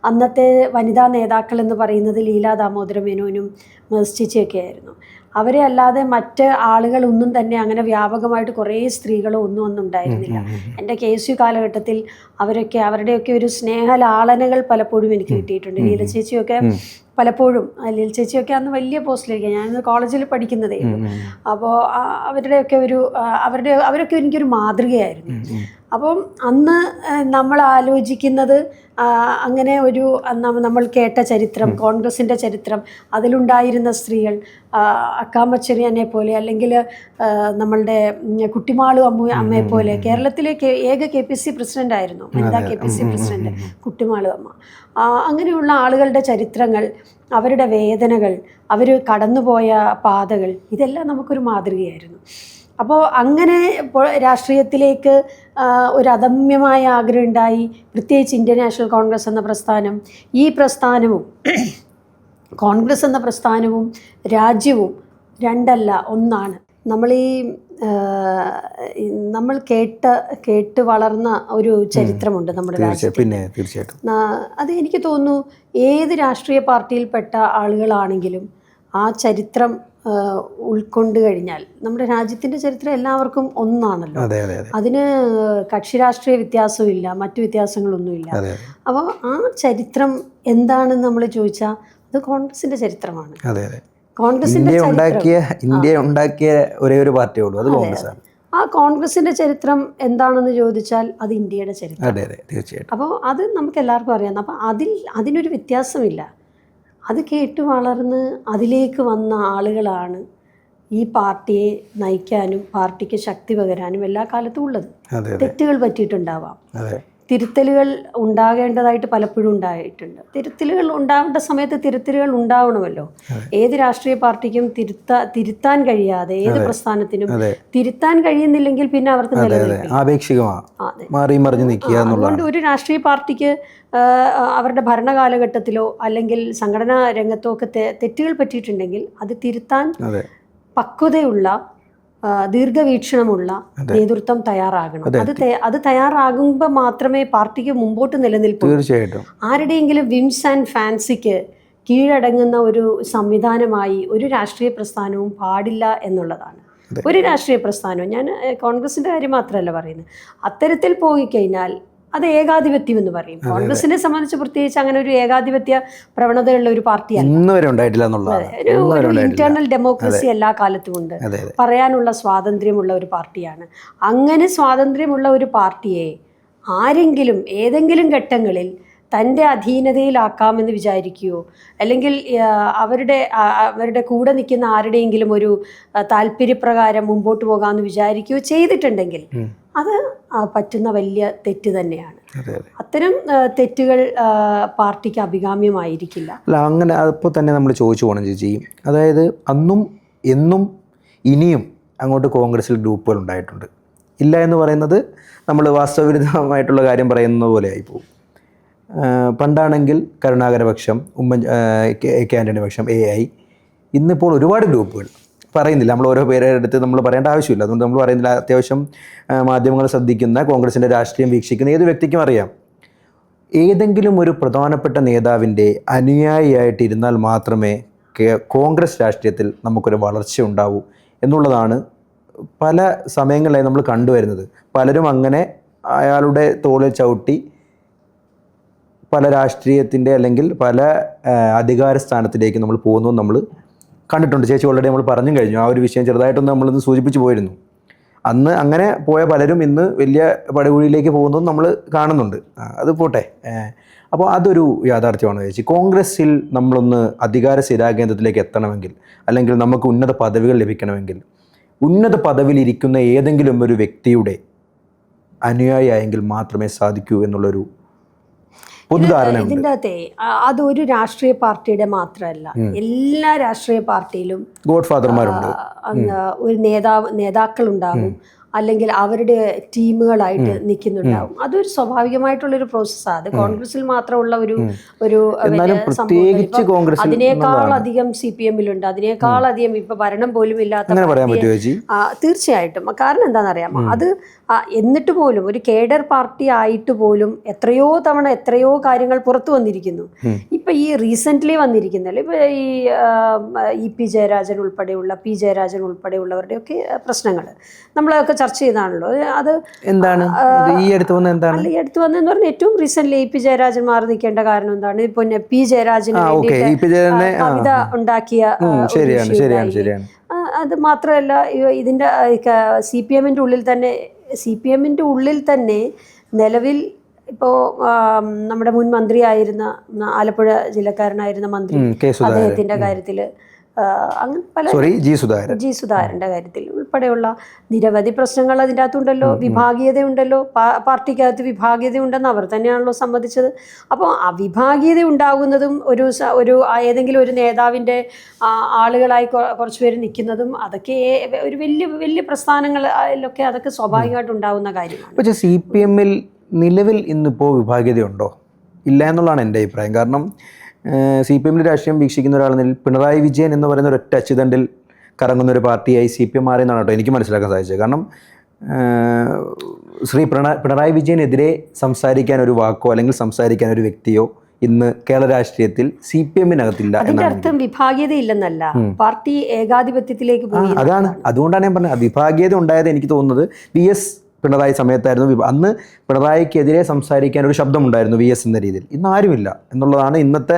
അന്നത്തെ വനിതാ നേതാക്കൾ എന്ന് പറയുന്നത് ലീലാ ദാമോദര മേനോനും മേഴ്സിച്ചിയൊക്കെ ആയിരുന്നു. അവരെ അല്ലാതെ മറ്റ് ആളുകളൊന്നും തന്നെ അങ്ങനെ വ്യാപകമായിട്ട് കുറേ സ്ത്രീകളോ ഒന്നും ഉണ്ടായിരുന്നില്ല. എൻ്റെ KSU കാലഘട്ടത്തിൽ അവരുടെയൊക്കെ ഒരു സ്നേഹലാളനകൾ പലപ്പോഴും എനിക്ക് കിട്ടിയിട്ടുണ്ട്. ലീല ചേച്ചിയൊക്കെ പലപ്പോഴും, ലീല ചേച്ചിയൊക്കെ അന്ന് വലിയ പോസ്റ്റിലിരിക്കുക, ഞാനിന്ന് കോളേജിൽ പഠിക്കുന്നതേ. അപ്പോൾ അവരുടെയൊക്കെ അവരൊക്കെ എനിക്കൊരു മാതൃകയായിരുന്നു. അപ്പം അന്ന് നമ്മൾ ആലോചിക്കുന്നത് അങ്ങനെ ഒരു നമ്മൾ കേട്ട ചരിത്രം, കോൺഗ്രസിൻ്റെ ചരിത്രം, അതിലുണ്ടായിരുന്ന സ്ത്രീകൾ, അക്കാമച്ചെറിയനെ പോലെ, അല്ലെങ്കിൽ നമ്മളുടെ കുട്ടിമാളു അമ്മയെ പോലെ, കേരളത്തിലെ ഏക KPC പ്രസിഡന്റ് ആയിരുന്നു, വനിതാ KPC പ്രസിഡന്റ് കുട്ടിമാളു അമ്മ. അങ്ങനെയുള്ള ആളുകളുടെ ചരിത്രങ്ങൾ, അവരുടെ വേദനകൾ, അവർ കടന്നുപോയ പാതകൾ, ഇതെല്ലാം നമുക്കൊരു മാതൃകയായിരുന്നു. അപ്പോൾ അങ്ങനെ രാഷ്ട്രീയത്തിലേക്ക് ഒരു അദമ്യമായ ആഗ്രഹം ഉണ്ടായി. പ്രത്യേകിച്ച് ഇന്ത്യൻ നാഷണൽ കോൺഗ്രസ് എന്ന പ്രസ്ഥാനം, ഈ പ്രസ്ഥാനവും കോൺഗ്രസ് എന്ന പ്രസ്ഥാനവും രാജ്യവും രണ്ടല്ല, ഒന്നാണ്. നമ്മൾ കേട്ട് വളർന്ന ഒരു ചരിത്രമുണ്ട് നമ്മുടെ രാജ്യത്ത്. പിന്നെ തീർച്ചയായിട്ടും അത് എനിക്ക് തോന്നുന്നു ഏത് രാഷ്ട്രീയ പാർട്ടിയിൽപ്പെട്ട ആളുകളാണെങ്കിലും ആ ചരിത്രം ഉൾക്കൊണ്ട് കഴിഞ്ഞാൽ, നമ്മുടെ രാജ്യത്തിൻ്റെ ചരിത്രം എല്ലാവർക്കും ഒന്നാണല്ലോ. അതിന് കക്ഷി രാഷ്ട്രീയ വ്യത്യാസമില്ല, മറ്റു വ്യത്യാസങ്ങളൊന്നുമില്ല. അപ്പോൾ ആ ചരിത്രം എന്താണെന്ന് നമ്മൾ ചോദിച്ചാൽ അത് കോൺഗ്രസിൻ്റെ ചരിത്രമാണ്. കോൺഗ്രസിൻ്റെ ഇന്ത്യ ഉണ്ടാക്കിയ ഒരേ ഒരു പാർട്ടിയേ ഉള്ളൂ, അത് കോൺഗ്രസ്സാണ്. ആ കോൺഗ്രസിൻ്റെ ചരിത്രം എന്താണെന്ന് ചോദിച്ചാൽ അത് ഇന്ത്യയുടെ ചരിത്രം. തീർച്ചയായിട്ടും. അപ്പോൾ അത് നമുക്ക് എല്ലാവർക്കും അറിയാം. അപ്പോൾ അതിനൊരു വ്യത്യാസമില്ല. അത് കേട്ട് വളർന്ന് അതിലേക്ക് വന്ന ആളുകളാണ് ഈ പാർട്ടിയെ നയിക്കാനും പാർട്ടിക്ക് ശക്തി പകരാനും എല്ലാ കാലത്തും ഉള്ളത്. തെറ്റുകൾ പറ്റിയിട്ടുണ്ടാവാം, തിരുത്തലുകൾ ഉണ്ടാകേണ്ടതായിട്ട് പലപ്പോഴും ഉണ്ടായിട്ടുണ്ട്. തിരുത്തലുകൾ ഉണ്ടാവേണ്ട സമയത്ത് തിരുത്തലുകൾ ഉണ്ടാവണമല്ലോ. ഏത് രാഷ്ട്രീയ പാർട്ടിക്കും തിരുത്താൻ കഴിയാതെ ഏത് പ്രസ്ഥാനത്തിനും തിരുത്താൻ കഴിയുന്നില്ലെങ്കിൽ പിന്നെ അവർക്ക് അതുകൊണ്ട് ഒരു രാഷ്ട്രീയ പാർട്ടിക്ക് അവരുടെ ഭരണകാലഘട്ടത്തിലോ അല്ലെങ്കിൽ സംഘടനാ രംഗത്തോ ഒക്കെ തെറ്റുകൾ പറ്റിയിട്ടുണ്ടെങ്കിൽ അത് തിരുത്താൻ പക്വതയുള്ള ദീർഘവീക്ഷണമുള്ള നേതൃത്വം തയ്യാറാകണം. അത് തയ്യാറാകുമ്പോൾ മാത്രമേ പാർട്ടിക്ക് മുമ്പോട്ട് നിലനിൽപ്പൂ. തീർച്ചയായിട്ടും. ആരുടെയെങ്കിലും വിംസ് ആൻഡ് ഫാൻസിക്ക് കീഴടങ്ങുന്ന ഒരു സംവിധാനമായി ഒരു രാഷ്ട്രീയ പ്രസ്ഥാനവും പാടില്ല എന്നുള്ളതാണ്. ഒരു രാഷ്ട്രീയ പ്രസ്ഥാനവും, ഞാൻ കോൺഗ്രസിൻ്റെ കാര്യം മാത്രമല്ല പറയുന്നത്, അത്തരത്തിൽ പോയി കഴിഞ്ഞാൽ അത് ഏകാധിപത്യം എന്ന് പറയും. കോൺഗ്രസിനെ സംബന്ധിച്ച് പ്രത്യേകിച്ച് അങ്ങനെ ഒരു ഏകാധിപത്യ പ്രവണതയുള്ള ഒരു പാർട്ടിയാണ്. ഇന്റേണൽ ഡെമോക്രസി എല്ലാ കാലത്തും ഉണ്ട്. പറയാനുള്ള സ്വാതന്ത്ര്യമുള്ള ഒരു പാർട്ടിയാണ്. അങ്ങനെ സ്വാതന്ത്ര്യമുള്ള ഒരു പാർട്ടിയെ ആരെങ്കിലും ഏതെങ്കിലും ഘട്ടങ്ങളിൽ തൻ്റെ അധീനതയിലാക്കാമെന്ന് വിചാരിക്കുകയോ അല്ലെങ്കിൽ അവരുടെ കൂടെ നിൽക്കുന്ന ആരുടെയെങ്കിലും ഒരു താല്പര്യപ്രകാരം മുമ്പോട്ട് പോകാമെന്ന് വിചാരിക്കുകയോ ചെയ്തിട്ടുണ്ടെങ്കിൽ അത് പറ്റുന്ന വലിയ തെറ്റ് തന്നെയാണ്. അത്തരം തെറ്റുകൾ പാർട്ടിക്ക് അഭികാമ്യമായിരിക്കില്ല. അല്ല, അങ്ങനെ അപ്പോൾ തന്നെ നമ്മൾ ചോദിച്ചു പോകണം ചേച്ചി. അതായത് അന്നും എന്നും ഇനിയും അങ്ങോട്ട് കോൺഗ്രസിൽ ഗ്രൂപ്പുകൾ ഉണ്ടായിട്ടുണ്ട്. ഇല്ല എന്ന് പറയുന്നത് നമ്മൾ വാസ്തവവിരുദ്ധമായിട്ടുള്ള കാര്യം പറയുന്നത് പോലെ ആയിപ്പോവും. പണ്ടാണെങ്കിൽ കരുണാകരപക്ഷം, കെ ആൻ്റണി പക്ഷം, AI. ഇന്നിപ്പോൾ ഒരുപാട് ഗ്രൂപ്പുകൾ പറയുന്നില്ല, നമ്മൾ ഓരോ പേരെടുത്ത് നമ്മൾ പറയേണ്ട ആവശ്യമില്ല, അതുകൊണ്ട് നമ്മൾ പറയുന്നില്ല. അത്യാവശ്യം മാധ്യമങ്ങൾ ശ്രദ്ധിക്കുന്ന, കോൺഗ്രസിൻ്റെ രാഷ്ട്രീയം വീക്ഷിക്കുന്ന ഏത് വ്യക്തിക്കും അറിയാം, ഏതെങ്കിലും ഒരു പ്രധാനപ്പെട്ട നേതാവിൻ്റെ അനുയായിയായിട്ടിരുന്നാൽ മാത്രമേ കോൺഗ്രസ് രാഷ്ട്രീയത്തിൽ നമുക്കൊരു വളർച്ച ഉണ്ടാവൂ എന്നുള്ളതാണ് പല സമയങ്ങളിലായി നമ്മൾ കണ്ടുവരുന്നത്. പലരും അങ്ങനെ അയാളുടെ തോളിൽ ചവിട്ടി പല രാഷ്ട്രീയത്തിൻ്റെ അല്ലെങ്കിൽ പല അധികാര സ്ഥാനത്തിലേക്ക് നമ്മൾ പോകുന്നത് നമ്മൾ കണ്ടിട്ടുണ്ട്. ചേച്ചി ഓൾറെഡി നമ്മൾ പറഞ്ഞു കഴിഞ്ഞു. ആ ഒരു വിഷയം ചെറുതായിട്ടൊന്ന് നമ്മളിന്ന് സൂചിപ്പിച്ചു പോയിരുന്നു. അന്ന് അങ്ങനെ പോയ പലരും ഇന്ന് വലിയ പടുകുഴിയിലേക്ക് പോകുന്നതും നമ്മൾ കാണുന്നുണ്ട്. അത് പോട്ടെ. അപ്പോൾ അതൊരു യാഥാർത്ഥ്യമാണ് ചേച്ചി. കോൺഗ്രസ്സിൽ നമ്മളൊന്ന് അധികാര സ്ഥിരാകേന്ദ്രത്തിലേക്ക് എത്തണമെങ്കിൽ അല്ലെങ്കിൽ നമുക്ക് ഉന്നത പദവികൾ ലഭിക്കണമെങ്കിൽ ഉന്നത പദവിയിലിരിക്കുന്ന ഏതെങ്കിലും ഒരു വ്യക്തിയുടെ അനുയായി ആയെങ്കിൽ മാത്രമേ സാധിക്കൂ എന്നുള്ളൊരു പൊതുധാരണ. ഇതിൻ്റെ അകത്തെ അതൊരു രാഷ്ട്രീയ പാർട്ടിയുടെ മാത്രമല്ല, എല്ലാ രാഷ്ട്രീയ പാർട്ടിയിലും ഗോഡ് ഫാദർമാരുണ്ട്. ഒരു നേതാക്കളുണ്ടാകും, അല്ലെങ്കിൽ അവരുടെ ടീമുകളായിട്ട് നിൽക്കുന്നുണ്ടാവും. അതൊരു സ്വാഭാവികമായിട്ടുള്ളൊരു പ്രോസസ്സാണ്. അത് കോൺഗ്രസിൽ മാത്രമുള്ള ഒരു സംഭവം. അതിനേക്കാൾ അധികം CPM-ലുണ്ട്, അതിനേക്കാൾ അധികം ഇപ്പൊ ഭരണം പോലും ഇല്ലാത്ത. തീർച്ചയായിട്ടും. കാരണം എന്താണെന്നറിയാമോ, അത് എന്നിട്ട് പോലും ഒരു കേഡർ പാർട്ടി ആയിട്ട് പോലും എത്രയോ തവണ എത്രയോ കാര്യങ്ങൾ പുറത്തു വന്നിരിക്കുന്നു. ഇപ്പൊ ഈ റീസെന്റ് വന്നിരിക്കുന്നല്ലോ, ഇപ്പൊ ഈ EP ജയരാജൻ ഉൾപ്പെടെയുള്ള P ജയരാജൻ ഉൾപ്പെടെയുള്ളവരുടെയൊക്കെ പ്രശ്നങ്ങൾ നമ്മളൊക്കെ ചർച്ച ചെയ്താണല്ലോ. അത് എന്താണ് ഈ അടുത്ത് വന്നതെന്ന് പറഞ്ഞാൽ ഏറ്റവും റീസെന്റ് EP ജയരാജൻ മാറി നിൽക്കേണ്ട കാരണം എന്താണ്? ഇപ്പൊ P ജയരാജന് കവിത ഉണ്ടാക്കിയ, അത് മാത്രമല്ല ഇതിന്റെ CPM-ന്റെ ഉള്ളിൽ തന്നെ CPM-ൻ്റെ ഉള്ളിൽ തന്നെ നിലവിൽ ഇപ്പോൾ നമ്മുടെ മുൻ മന്ത്രിയായിരുന്ന ആലപ്പുഴ ജില്ലക്കാരനായിരുന്ന മന്ത്രി അദ്ദേഹത്തിൻ്റെ കാര്യത്തിൽ അങ്ങനെ പല ജി സുധാകരൻ്റെ കാര്യത്തിൽ ഉൾപ്പെടെയുള്ള നിരവധി പ്രശ്നങ്ങൾ അതിൻ്റെ അകത്തുണ്ടല്ലോ. വിഭാഗീയതയുണ്ടല്ലോ, പാർട്ടിക്കകത്ത് വിഭാഗീയത ഉണ്ടെന്ന് അവർ തന്നെയാണല്ലോ സമ്മതിച്ചത്. അപ്പോൾ ആ വിഭാഗീയത ഉണ്ടാകുന്നതും ഒരു ഏതെങ്കിലും ഒരു നേതാവിൻ്റെ ആളുകളായി കുറച്ച് പേര് നിൽക്കുന്നതും അതൊക്കെ ഒരു വലിയ പ്രസ്ഥാനങ്ങളിലൊക്കെ അതൊക്കെ സ്വാഭാവികമായിട്ട് ഉണ്ടാകുന്ന കാര്യമാണ്. പക്ഷേ CPM-ൽ നിലവിൽ ഇന്നിപ്പോൾ വിഭാഗീയതയുണ്ടോ? ഇല്ല എന്നുള്ളതാണ് എൻ്റെ അഭിപ്രായം. കാരണം CPM-ൽ രാഷ്ട്രീയം വീക്ഷിക്കുന്ന ഒരാളെന്നിൽ പിണറായി വിജയൻ എന്ന് പറയുന്ന ഒരൊറ്റ അച്ചുതണ്ടിൽ കറങ്ങുന്ന ഒരു പാർട്ടിയായി CPM മാറിയെന്നാണ് കേട്ടോ എനിക്ക് മനസ്സിലാക്കാൻ സാധിച്ചത്. കാരണം പിണറായി വിജയനെതിരെ സംസാരിക്കാൻ ഒരു വാക്കോ അല്ലെങ്കിൽ സംസാരിക്കാൻ ഒരു വ്യക്തിയോ ഇന്ന് കേരള രാഷ്ട്രീയത്തിൽ CPM-നകത്തില്ല. അതിന്റെ അർത്ഥം വിഭാഗീയത ഇല്ലെന്നല്ല, പാർട്ടി ഏകാധിപത്യത്തിലേക്ക് പോയി. അതുകൊണ്ടാണ് ഞാൻ പറഞ്ഞത് വിഭാഗീയത ഉണ്ടായത്. എനിക്ക് തോന്നുന്നത് VS പിണറായി സമയത്തായിരുന്നു. അന്ന് പിണറായിക്കെതിരെ സംസാരിക്കാൻ ഒരു ശബ്ദമുണ്ടായിരുന്നു VS എന്ന രീതിയിൽ. ഇന്ന് ആരുമില്ല എന്നുള്ളതാണ് ഇന്നത്തെ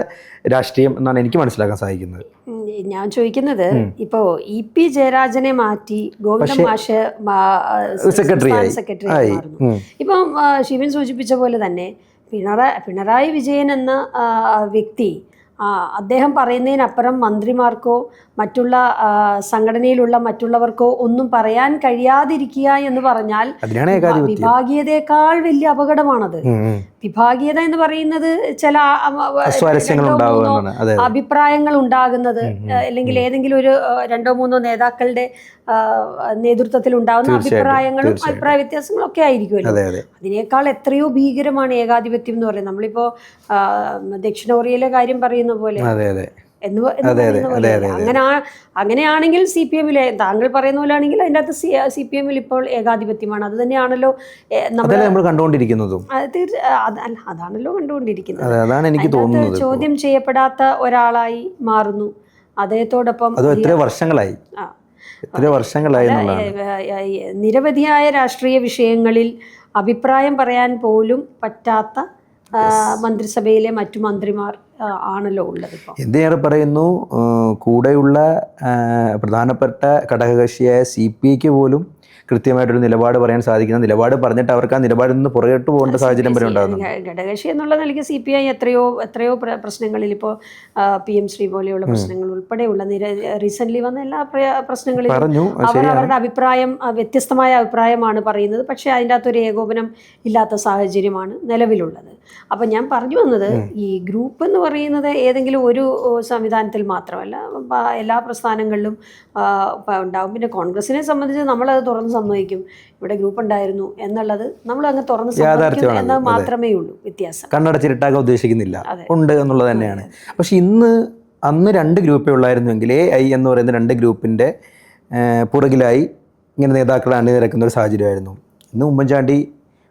രാഷ്ട്രീയം എന്നാണ് എനിക്ക് മനസ്സിലാക്കാൻ സാധിക്കുന്നത്. ഞാൻ ചോദിക്കുന്നത് ഇപ്പോ EP ജയരാജനെ മാറ്റി ഗോവിന്ദൻ മാഷ് സെക്രട്ടറി മാറുന്നു. ഇപ്പം ശിവൻ സൂചിപ്പിച്ച പോലെ തന്നെ പിണറായി വിജയൻ എന്ന വ്യക്തി അദ്ദേഹം പറയുന്നതിനപ്പുറം മന്ത്രിമാർക്കോ മറ്റുള്ള സംഘടനയിലുള്ള മറ്റുള്ളവർക്കോ ഒന്നും പറയാൻ കഴിയാതിരിക്കുക എന്ന് പറഞ്ഞാൽ വിഭാഗീയതയേക്കാൾ വലിയ അപകടമാണത്. വിഭാഗീയത എന്ന് പറയുന്നത് ചില അഭിപ്രായങ്ങൾ ഉണ്ടാകുന്നത് അല്ലെങ്കിൽ ഏതെങ്കിലും ഒരു 2-3 നേതാക്കളുടെ നേതൃത്വത്തിൽ ഉണ്ടാകുന്ന അഭിപ്രായങ്ങളും അഭിപ്രായ വ്യത്യാസങ്ങളും ഒക്കെ ആയിരിക്കുമല്ലോ. അതിനേക്കാൾ എത്രയോ ഭീകരമാണ് ഏകാധിപത്യം എന്ന് പറയുന്നത്. നമ്മളിപ്പോ ദക്ഷിണ കൊറിയയിലെ കാര്യം പറയുന്ന പോലെ അങ്ങനെയാണെങ്കിൽ CPM-ലെ താങ്കൾ പറയുന്ന പോലെ ആണെങ്കിൽ അതിൻ്റെ അകത്ത് CPM-ൽ ഇപ്പോൾ ഏകാധിപത്യമാണ്. അത് തന്നെയാണല്ലോ നമ്മൾ കണ്ടുകൊണ്ടിരിക്കുന്നതും. അതാണല്ലോ കണ്ടുകൊണ്ടിരിക്കുന്നത്. ചോദ്യം ചെയ്യപ്പെടാത്ത ഒരാളായി മാറുന്നു അദ്ദേഹത്തോടൊപ്പം. നിരവധിയായ രാഷ്ട്രീയ വിഷയങ്ങളിൽ അഭിപ്രായം പറയാൻ പോലും പറ്റാത്ത മന്ത്രിസഭയിലെ മറ്റു മന്ത്രിമാർ ആണല്ലോ ഉള്ളത്. ഇപ്പോൾ എന്തിനേറെ പറയുന്നു, കൂടെയുള്ള പ്രധാനപ്പെട്ട ഘടകകക്ഷിയായ CPIക്ക് പോലും കൃത്യമായിട്ടൊരു നിലപാട് പറയാൻ സാധിക്കുന്ന, നിലപാട് പറഞ്ഞിട്ട് അവർക്ക് ആ നിലപാടിൽ നിന്ന് പുറകോട്ട് പോകേണ്ട സാഹചര്യം വരെ ഉണ്ടാകുന്നു. ഘടകകക്ഷി എന്നുള്ള നിലയ്ക്ക് CPI എത്രയോ പ്രശ്നങ്ങളിൽ ഇപ്പോൾ PM ശ്രീ പോലെയുള്ള പ്രശ്നങ്ങൾ ഉൾപ്പെടെയുള്ള റീസെൻ്റ്ലി വന്ന എല്ലാ പ്രശ്നങ്ങളിലും അവരുടെ അഭിപ്രായം വ്യത്യസ്തമായ അഭിപ്രായമാണ് പറയുന്നത്. പക്ഷേ അതിൻ്റെ അകത്തൊരു ഏകോപനം ഇല്ലാത്ത സാഹചര്യമാണ് നിലവിലുള്ളത്. അപ്പം ഞാൻ പറഞ്ഞു വന്നത് ഈ ഗ്രൂപ്പ് എന്ന് പറയുന്നത് ഏതെങ്കിലും ഒരു സംവിധാനത്തിൽ മാത്രമല്ല, എല്ലാ പ്രസ്ഥാനങ്ങളിലും ഉണ്ടാകും. പിന്നെ കോൺഗ്രസിനെ സംബന്ധിച്ച് നമ്മളത് തുറന്ന് സമ്മതിക്കും, ഇവിടെ ഗ്രൂപ്പ് ഉണ്ടായിരുന്നു എന്നുള്ളത് നമ്മൾ അങ്ങ് തുറന്ന് സമ്മതിക്കും എന്നത് മാത്രമേ ഉള്ളൂ വ്യത്യാസം. കണ്ണടച്ചിട്ടാക്കാൻ ഉദ്ദേശിക്കുന്നില്ല, ഉണ്ട് എന്നുള്ളത് തന്നെയാണ്. പക്ഷെ അന്ന് 2 ഗ്രൂപ്പേ ഉള്ളായിരുന്നുവെങ്കിൽ AI എന്ന് പറയുന്ന 2 ഗ്രൂപ്പിൻ്റെ പുറകിലായി ഇങ്ങനെ നേതാക്കൾ അണിനിരക്കുന്ന ഒരു സാഹചര്യമായിരുന്നു. ഇന്ന് ഉമ്മൻചാണ്ടി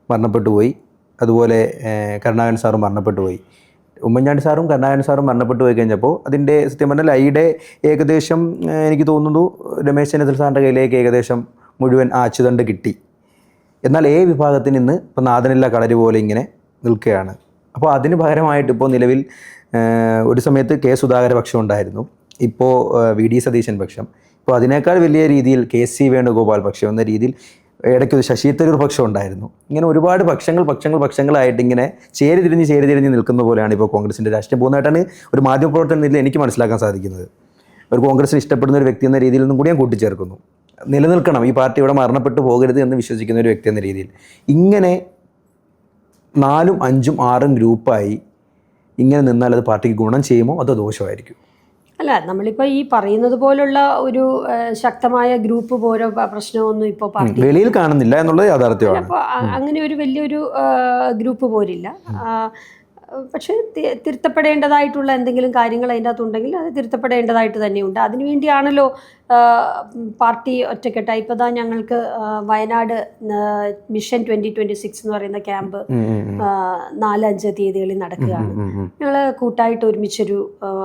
മരണപ്പെട്ടു പോയി, അതുപോലെ കരുണാകരൻ സാറും മരണപ്പെട്ടു പോയി. ഉമ്മൻചാണ്ടി സാറും കരുണാകരൻ സാറും മരണപ്പെട്ടു പോയി കഴിഞ്ഞപ്പോൾ അതിൻ്റെ സത്യം പറഞ്ഞാൽ ഐയുടെ ഏകദേശം എനിക്ക് തോന്നുന്നു രമേശ് ചെന്നിത്തല സാറിൻ്റെ കയ്യിലേക്ക് ഏകദേശം മുഴുവൻ അച്ചുതണ്ട് കിട്ടി. എന്നാൽ വിഭാഗത്തിന് ഇന്ന് ഇപ്പോൾ നാഥനില്ല കളരി പോലെ ഇങ്ങനെ നിൽക്കുകയാണ്. അപ്പോൾ അതിന് പകരമായിട്ട് ഇപ്പോൾ നിലവിൽ ഒരു സമയത്ത് K സുധാകര പക്ഷം ഉണ്ടായിരുന്നു, ഇപ്പോൾ VD സതീശൻ പക്ഷം, ഇപ്പോൾ അതിനേക്കാൾ വലിയ രീതിയിൽ KC വേണുഗോപാൽ പക്ഷം എന്ന രീതിയിൽ ഇടയ്ക്കൊരു ശശി തരൂർ പക്ഷം ഉണ്ടായിരുന്നു. ഇങ്ങനെ ഒരുപാട് പക്ഷങ്ങളായിട്ട് ഇങ്ങനെ ചേരിതിരിഞ്ഞ് നിൽക്കുന്ന പോലെയാണ് ഇപ്പോൾ കോൺഗ്രസിൻ്റെ രാഷ്ട്രീയം പോകുന്നതായിട്ടാണ് ഒരു മാധ്യമപ്രവർത്തനത്തിൽ എനിക്ക് മനസ്സിലാക്കാൻ സാധിക്കുന്നത്. ഒരു കോൺഗ്രസിന് ഇഷ്ടപ്പെടുന്ന ഒരു വ്യക്തി എന്ന രീതിയിൽ നിന്നും കൂടി ഞാൻ കൂട്ടിച്ചേർക്കുന്നു. നിലനിൽക്കണം, ഈ പാർട്ടി ഇവിടെ മരണപ്പെട്ടു പോകരുത് എന്ന് വിശ്വസിക്കുന്ന ഒരു വ്യക്തി എന്ന രീതിയിൽ ഇങ്ങനെ 4, 5, 6 ഗ്രൂപ്പായി ഇങ്ങനെ നിന്നാൽ അത് പാർട്ടിക്ക് ഗുണം ചെയ്യുമോ അതോ ദോഷമായിരിക്കും? അല്ല, നമ്മളിപ്പോൾ ഈ പറയുന്നത് പോലുള്ള ഒരു ശക്തമായ ഗ്രൂപ്പ് പോലോ പ്രശ്നമൊന്നും ഇപ്പോൾ പാർട്ടി വെളിയിൽ കാണുന്നില്ല എന്നുള്ളത് യാഥാർത്ഥ്യമാണ്. അപ്പോൾ അങ്ങനെ ഒരു വലിയൊരു ഗ്രൂപ്പ് പോരില്ല. പക്ഷേ തിരുത്തപ്പെടേണ്ടതായിട്ടുള്ള എന്തെങ്കിലും കാര്യങ്ങൾ അതിൻ്റെ അകത്തുണ്ടെങ്കിൽ അത് തിരുത്തപ്പെടേണ്ടതായിട്ട് തന്നെയുണ്ട്. അതിനുവേണ്ടിയാണല്ലോ പാർട്ടി ഒറ്റക്കെട്ടായി. ഇപ്പോൾ ദാ ഞങ്ങൾക്ക് വയനാട് മിഷൻ 2026 എന്ന് പറയുന്ന ക്യാമ്പ് 4-5 തീയതികളിൽ നടക്കുകയാണ്. ഞങ്ങൾ കൂട്ടായിട്ട് ഒരുമിച്ചൊരു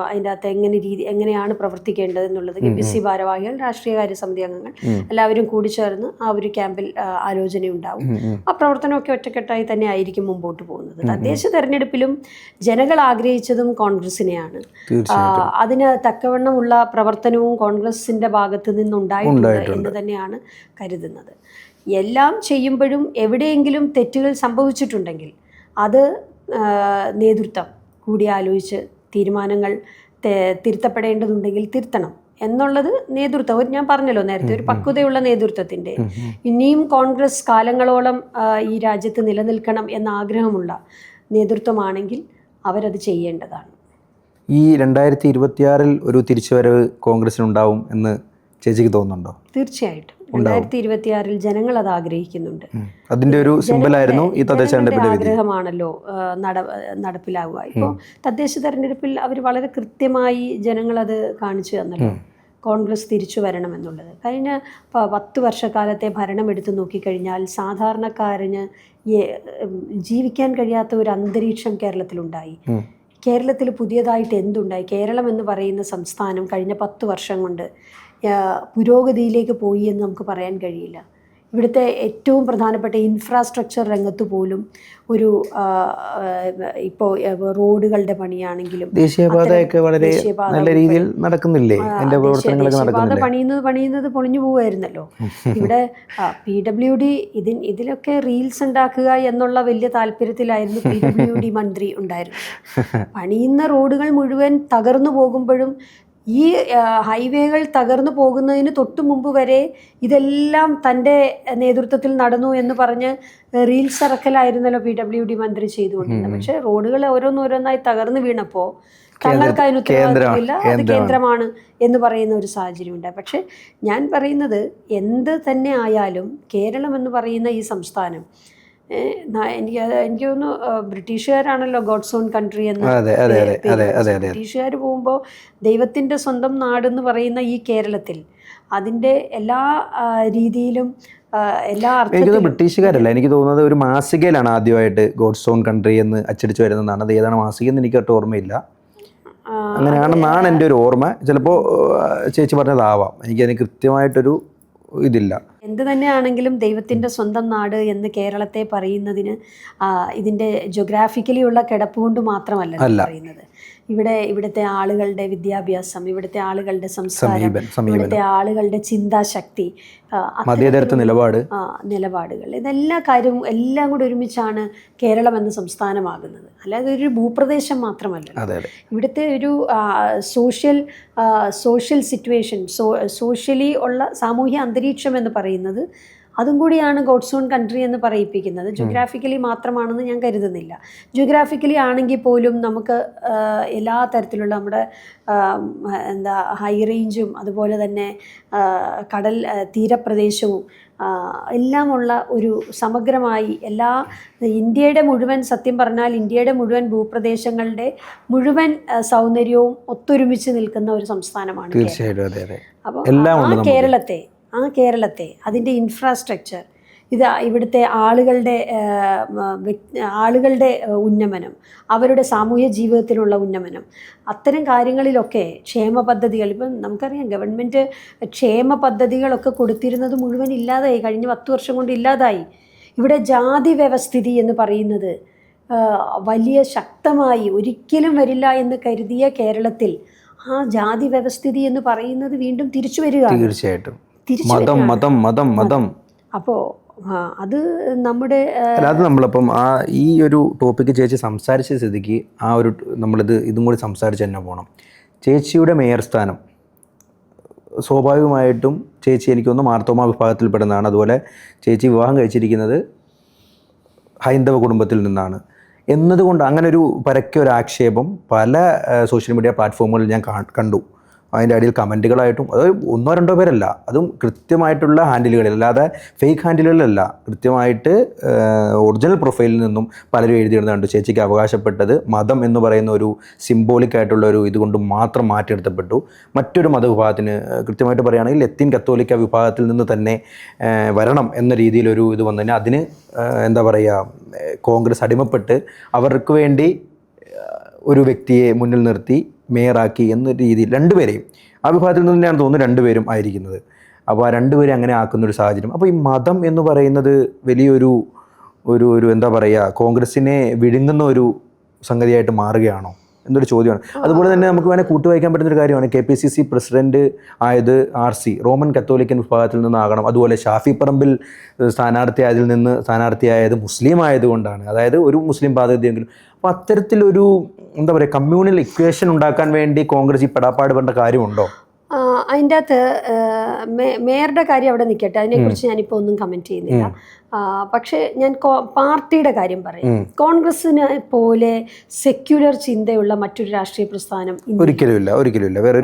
അതിൻ്റെ അകത്ത് എങ്ങനെയാണ് പ്രവർത്തിക്കേണ്ടത് എന്നുള്ളത് BC ഭാരവാഹികൾ, രാഷ്ട്രീയകാര്യ സമിതി അംഗങ്ങൾ എല്ലാവരും കൂടി ചേർന്ന് ആ ഒരു ക്യാമ്പിൽ ആലോചനയുണ്ടാവും. ആ പ്രവർത്തനമൊക്കെ ഒറ്റക്കെട്ടായി തന്നെ ആയിരിക്കും മുമ്പോട്ട് പോകുന്നത്. തദ്ദേശ തെരഞ്ഞെടുപ്പിലും ജനങ്ങൾ ആഗ്രഹിച്ചതും കോൺഗ്രസിനെയാണ്. അതിന് തക്കവണ്ണമുള്ള പ്രവർത്തനവും കോൺഗ്രസിൻ്റെ സർക്കാരിൻ്റെ ഭാഗത്ത് നിന്നുണ്ടായിട്ടുണ്ട് എന്ന് തന്നെയാണ് കരുതുന്നത്. എല്ലാം ചെയ്യുമ്പോഴും എവിടെയെങ്കിലും തെറ്റുകൾ സംഭവിച്ചിട്ടുണ്ടെങ്കിൽ അത് നേതൃത്വം കൂടിയാലോചിച്ച് തീരുമാനങ്ങൾ തിരുത്തപ്പെടേണ്ടതുണ്ടെങ്കിൽ തിരുത്തണം എന്നുള്ളത് നേതൃത്വം. ഞാൻ പറഞ്ഞല്ലോ നേരത്തെ, ഒരു പക്വതയുള്ള നേതൃത്വത്തിൻ്റെ, ഇനിയും കോൺഗ്രസ് കാലങ്ങളോളം ഈ രാജ്യത്ത് നിലനിൽക്കണം എന്ന ആഗ്രഹമുള്ള നേതൃത്വമാണെങ്കിൽ അവരത് ചെയ്യേണ്ടതാണ്. ഈ 2026 ഒരു തിരിച്ചുവരവ് കോൺഗ്രസിനുണ്ടാവും എന്ന് ചേച്ചിക്ക് തോന്നുന്നുണ്ടോ? തീർച്ചയായിട്ടും 2026 ജനങ്ങൾ അത് ആഗ്രഹിക്കുന്നുണ്ട്. അതിന്റെ ഒരു സിംബലായിരുന്നു ഈ തദ്ദേശ തെരഞ്ഞെടുപ്പിന്റെ ആഗ്രഹമാണല്ലോ നടപ്പിലാവുക. ഇപ്പോൾ തദ്ദേശ തെരഞ്ഞെടുപ്പിൽ അവർ വളരെ കൃത്യമായി ജനങ്ങളത് കാണിച്ചു തന്നല്ലോ, കോൺഗ്രസ് തിരിച്ചു വരണമെന്നുള്ളത്. കഴിഞ്ഞ 10 വർഷക്കാലത്തെ ഭരണം എടുത്തു നോക്കിക്കഴിഞ്ഞാൽ സാധാരണക്കാരന് ജീവിക്കാൻ കഴിയാത്ത ഒരു അന്തരീക്ഷം കേരളത്തിലുണ്ടായി. കേരളത്തിൽ പുതിയതായിട്ട് എന്തുണ്ടായി? കേരളം എന്ന് പറയുന്ന സംസ്ഥാനം കഴിഞ്ഞ 10 വർഷം കൊണ്ട് പുരോഗതിയിലേക്ക് പോയി എന്ന് നമുക്ക് പറയാൻ കഴിയില്ല. ഇവിടുത്തെ ഏറ്റവും പ്രധാനപ്പെട്ട ഇൻഫ്രാസ്ട്രക്ചർ രംഗത്ത് പോലും ഒരു ഇപ്പോൾ റോഡുകളുടെ പണിയാണെങ്കിലും ദേശീയപാതയൊക്കെ വളരെ നല്ല രീതിയിൽ നടക്കുന്നില്ലേ? ദേശീയപാത പണിയുന്നത് പൊളിഞ്ഞു പോവുമായിരുന്നല്ലോ. ഇവിടെ PWD ഇതിലൊക്കെ റീൽസ് ഉണ്ടാക്കുക എന്നുള്ള വലിയ താല്പര്യത്തിലായിരുന്നു PWD മന്ത്രി ഉണ്ടായിരുന്നത്. പണിയുന്ന റോഡുകൾ മുഴുവൻ തകർന്നു പോകുമ്പോഴും ഈ ഹൈവേകൾ തകർന്നു പോകുന്നതിന് തൊട്ടു മുമ്പ് വരെ ഇതെല്ലാം തൻ്റെ നേതൃത്വത്തിൽ നടന്നു എന്ന് പറഞ്ഞ് റീൽസ് ഇറക്കലായിരുന്നല്ലോ PWD മന്ത്രി ചെയ്തുകൊണ്ടിരുന്നത്. പക്ഷേ റോഡുകൾ ഓരോന്നോരോന്നായി തകർന്നു വീണപ്പോൾ തങ്ങൾക്ക് അതിന് ഉത്തരവാദിത്തമില്ല, അത് കേന്ദ്രമാണ് എന്ന് പറയുന്ന ഒരു സാഹചര്യം ഉണ്ടായി. പക്ഷേ ഞാൻ പറയുന്നത്, എന്ത് തന്നെ ആയാലും കേരളം എന്ന് പറയുന്ന ഈ സംസ്ഥാനം, എനിക്ക് തോന്നുന്നു ബ്രിട്ടീഷുകാരാണല്ലോ ഗോഡ്സ് ഓൺ കൺട്രി എന്ന്. ബ്രിട്ടീഷുകാർ പോകുമ്പോൾ ദൈവത്തിൻ്റെ സ്വന്തം നാടെന്ന് പറയുന്ന ഈ കേരളത്തിൽ അതിൻ്റെ എല്ലാ രീതിയിലും എല്ലാ അർത്ഥത്തിലും ബ്രിട്ടീഷുകാരല്ല, എനിക്ക് തോന്നുന്നത് ഒരു മാസികയിലാണ് ആദ്യമായിട്ട് ഗോഡ്സ് ഓൺ കൺട്രി എന്ന് അച്ചടിച്ചു വരുന്നതാണ്. അത് ഏതാണ് മാസിക എന്ന് എനിക്കൊട്ട് ഓർമ്മയില്ല. അങ്ങനെയാണെന്നാണ് എൻ്റെ ഒരു ഓർമ്മ. ചിലപ്പോൾ ചേച്ചി പറഞ്ഞതാവാം, എനിക്കതിന് കൃത്യമായിട്ടൊരു ഇതില്ല. എന്ത് തന്നെയാണെങ്കിലും ദൈവത്തിൻ്റെ സ്വന്തം നാട് എന്ന് കേരളത്തെ പറയുന്നതിന് ഇതിൻ്റെ ജോഗ്രാഫിക്കലി ഉള്ള കിടപ്പ് കൊണ്ട് മാത്രമല്ല പറയുന്നത്. ഇവിടുത്തെ ആളുകളുടെ വിദ്യാഭ്യാസം, ഇവിടുത്തെ ആളുകളുടെ സംസ്കാരം, ഇവിടുത്തെ ആളുകളുടെ ചിന്താശക്തി, നിലപാടുകൾ, ഇതെല്ലാ കാര്യവും എല്ലാം കൂടി ഒരുമിച്ചാണ് കേരളം എന്ന സംസ്ഥാനമാകുന്നത്. അല്ലാതെ ഒരു ഭൂപ്രദേശം മാത്രമല്ല. ഇവിടുത്തെ ഒരു സോഷ്യൽ സിറ്റുവേഷൻ, സോഷ്യലി ഉള്ള സാമൂഹ്യ അന്തരീക്ഷം എന്ന് പറയുന്നത് അതും കൂടിയാണ് ഗോഡ്സ് ഓൺ കൺട്രി എന്ന് പറയിപ്പിക്കുന്നത്. ജിയോഗ്രാഫിക്കലി മാത്രമാണെന്ന് ഞാൻ കരുതുന്നില്ല. ജിയോഗ്രാഫിക്കലി ആണെങ്കിൽ പോലും നമുക്ക് എല്ലാ തരത്തിലുള്ള നമ്മുടെ ഹൈ റേഞ്ചും അതുപോലെ തന്നെ കടൽ തീരപ്രദേശവും എല്ലാമുള്ള ഒരു സമഗ്രമായി ഇന്ത്യയുടെ മുഴുവൻ, സത്യം പറഞ്ഞാൽ ഇന്ത്യയുടെ മുഴുവൻ ഭൂപ്രദേശങ്ങളുടെ മുഴുവൻ സൗന്ദര്യവും ഒത്തൊരുമിച്ച് നിൽക്കുന്ന ഒരു സംസ്ഥാനമാണ് കേരളം. അപ്പോൾ ആ കേരളത്തെ അതിൻ്റെ ഇൻഫ്രാസ്ട്രക്ചർ, ഇവിടുത്തെ ആളുകളുടെ ഉന്നമനം, അവരുടെ സാമൂഹ്യ ജീവിതത്തിലുള്ള ഉന്നമനം, അത്തരം കാര്യങ്ങളിലൊക്കെ ക്ഷേമ പദ്ധതികൾ, ഇപ്പം നമുക്കറിയാം ഗവൺമെൻറ് ക്ഷേമ പദ്ധതികളൊക്കെ കൊടുത്തിരുന്നത് മുഴുവൻ ഇല്ലാതായി, കഴിഞ്ഞ 10 വർഷം കൊണ്ട് ഇല്ലാതായി. ഇവിടെ ജാതി വ്യവസ്ഥിതി എന്ന് പറയുന്നത് വലിയ ശക്തമായി ഒരിക്കലും വരില്ല എന്ന് കരുതിയ കേരളത്തിൽ ആ ജാതി വ്യവസ്ഥിതി എന്ന് പറയുന്നത് വീണ്ടും തിരിച്ചു വരികയാണ്. തീർച്ചയായിട്ടും മതം. അപ്പോൾ അത് നമ്മുടെ അത് നമ്മളിപ്പം ഈ ഒരു ടോപ്പിക്ക് ചേച്ചി സംസാരിച്ച സ്ഥിതിക്ക് ഇതും കൂടി സംസാരിച്ച് തന്നെ പോകണം. ചേച്ചിയുടെ മേയർ സ്ഥാനം സ്വാഭാവികമായിട്ടും ചേച്ചി എനിക്കൊന്ന് മാർത്തോമ വിഭാഗത്തിൽപ്പെടുന്നതാണ്. അതുപോലെ ചേച്ചി വിവാഹം കഴിച്ചിരിക്കുന്നത് ഹൈന്ദവ കുടുംബത്തിൽ നിന്നാണ് എന്നതുകൊണ്ട് അങ്ങനെ ഒരു പരക്കെ ആക്ഷേപം പല സോഷ്യൽ മീഡിയ പ്ലാറ്റ്ഫോമുകളിൽ ഞാൻ കണ്ടു. അതിൻ്റെ അടിയിൽ കമൻറ്റുകളായിട്ടും, അത് 1-2 പേരല്ല, അതും കൃത്യമായിട്ടുള്ള ഹാൻഡിലുകളിൽ, അല്ലാതെ ഫേക്ക് ഹാൻഡിലുകളിലല്ല, കൃത്യമായിട്ട് ഒറിജിനൽ പ്രൊഫൈലിൽ നിന്നും പലരും എഴുതിയിടുന്നുണ്ട്. ചേച്ചിക്ക് അവകാശപ്പെട്ടത് മതം എന്ന് പറയുന്ന ഒരു സിംബോളിക് ആയിട്ടുള്ള ഒരു ഇതുകൊണ്ട് മാത്രം മാറ്റിയെടുത്തപ്പെട്ടു. മറ്റൊരു മതവിഭാഗത്തിന് കൃത്യമായിട്ട് പറയുകയാണെങ്കിൽ ലത്തീൻ കത്തോലിക്ക വിഭാഗത്തിൽ നിന്ന് തന്നെ വരണം എന്ന രീതിയിലൊരു ഇത് വന്നതിന് അതിന് എന്താ പറയുക, കോൺഗ്രസ് അടിമപ്പെട്ട് അവർക്ക് വേണ്ടി ഒരു വ്യക്തിയെ മുന്നിൽ നിർത്തി മേയറാക്കി എന്ന രീതിയിൽ 2 പേരെയും ആ വിഭാഗത്തിൽ നിന്ന് തന്നെയാണ് തോന്നുന്നു 2 പേരും ആയിരിക്കുന്നത്. അപ്പോൾ ആ 2 പേരെ അങ്ങനെ ആക്കുന്നൊരു സാഹചര്യം. അപ്പോൾ ഈ മതം എന്ന് പറയുന്നത് വലിയൊരു ഒരു എന്താ പറയുക, കോൺഗ്രസിനെ വിഴുങ്ങുന്ന ഒരു സംഗതിയായിട്ട് മാറുകയാണോ എന്നൊരു ചോദ്യമാണ്. അതുപോലെ തന്നെ നമുക്ക് വേണേൽ കൂട്ടുവായിക്കാൻ പറ്റുന്ന ഒരു കാര്യമാണ് KPCC പ്രസിഡന്റ് ആയത് RC റോമൻ കത്തോലിക്കൻ വിഭാഗത്തിൽ നിന്നാകണം. അതുപോലെ ഷാഫി പറമ്പിൽ സ്ഥാനാർത്ഥിയായത് മുസ്ലിം ആയതുകൊണ്ടാണ്, അതായത് ഒരു മുസ്ലിം ബാധ്യതയെങ്കിലും. അപ്പോൾ അത്തരത്തിലൊരു എന്താ പറയുക കമ്മ്യൂണൽ ഇക്വേഷൻ ഉണ്ടാക്കാൻ വേണ്ടി കോൺഗ്രസ് ഈ പെടാപ്പാട് പെടേണ്ട കാര്യമുണ്ടോ? അതിൻ്റെ അകത്ത് മേയറുടെ കാര്യം അവിടെ നിൽക്കട്ടെ, അതിനെക്കുറിച്ച് ഞാനിപ്പോൾ ഒന്നും കമൻറ്റ് ചെയ്യുന്നില്ല. പക്ഷേ ഞാൻ പാർട്ടിയുടെ കാര്യം പറയും. കോൺഗ്രസിനെ പോലെ സെക്യുലർ ചിന്തയുള്ള മറ്റൊരു രാഷ്ട്രീയ പ്രസ്ഥാനം ഒരിക്കലുമില്ല.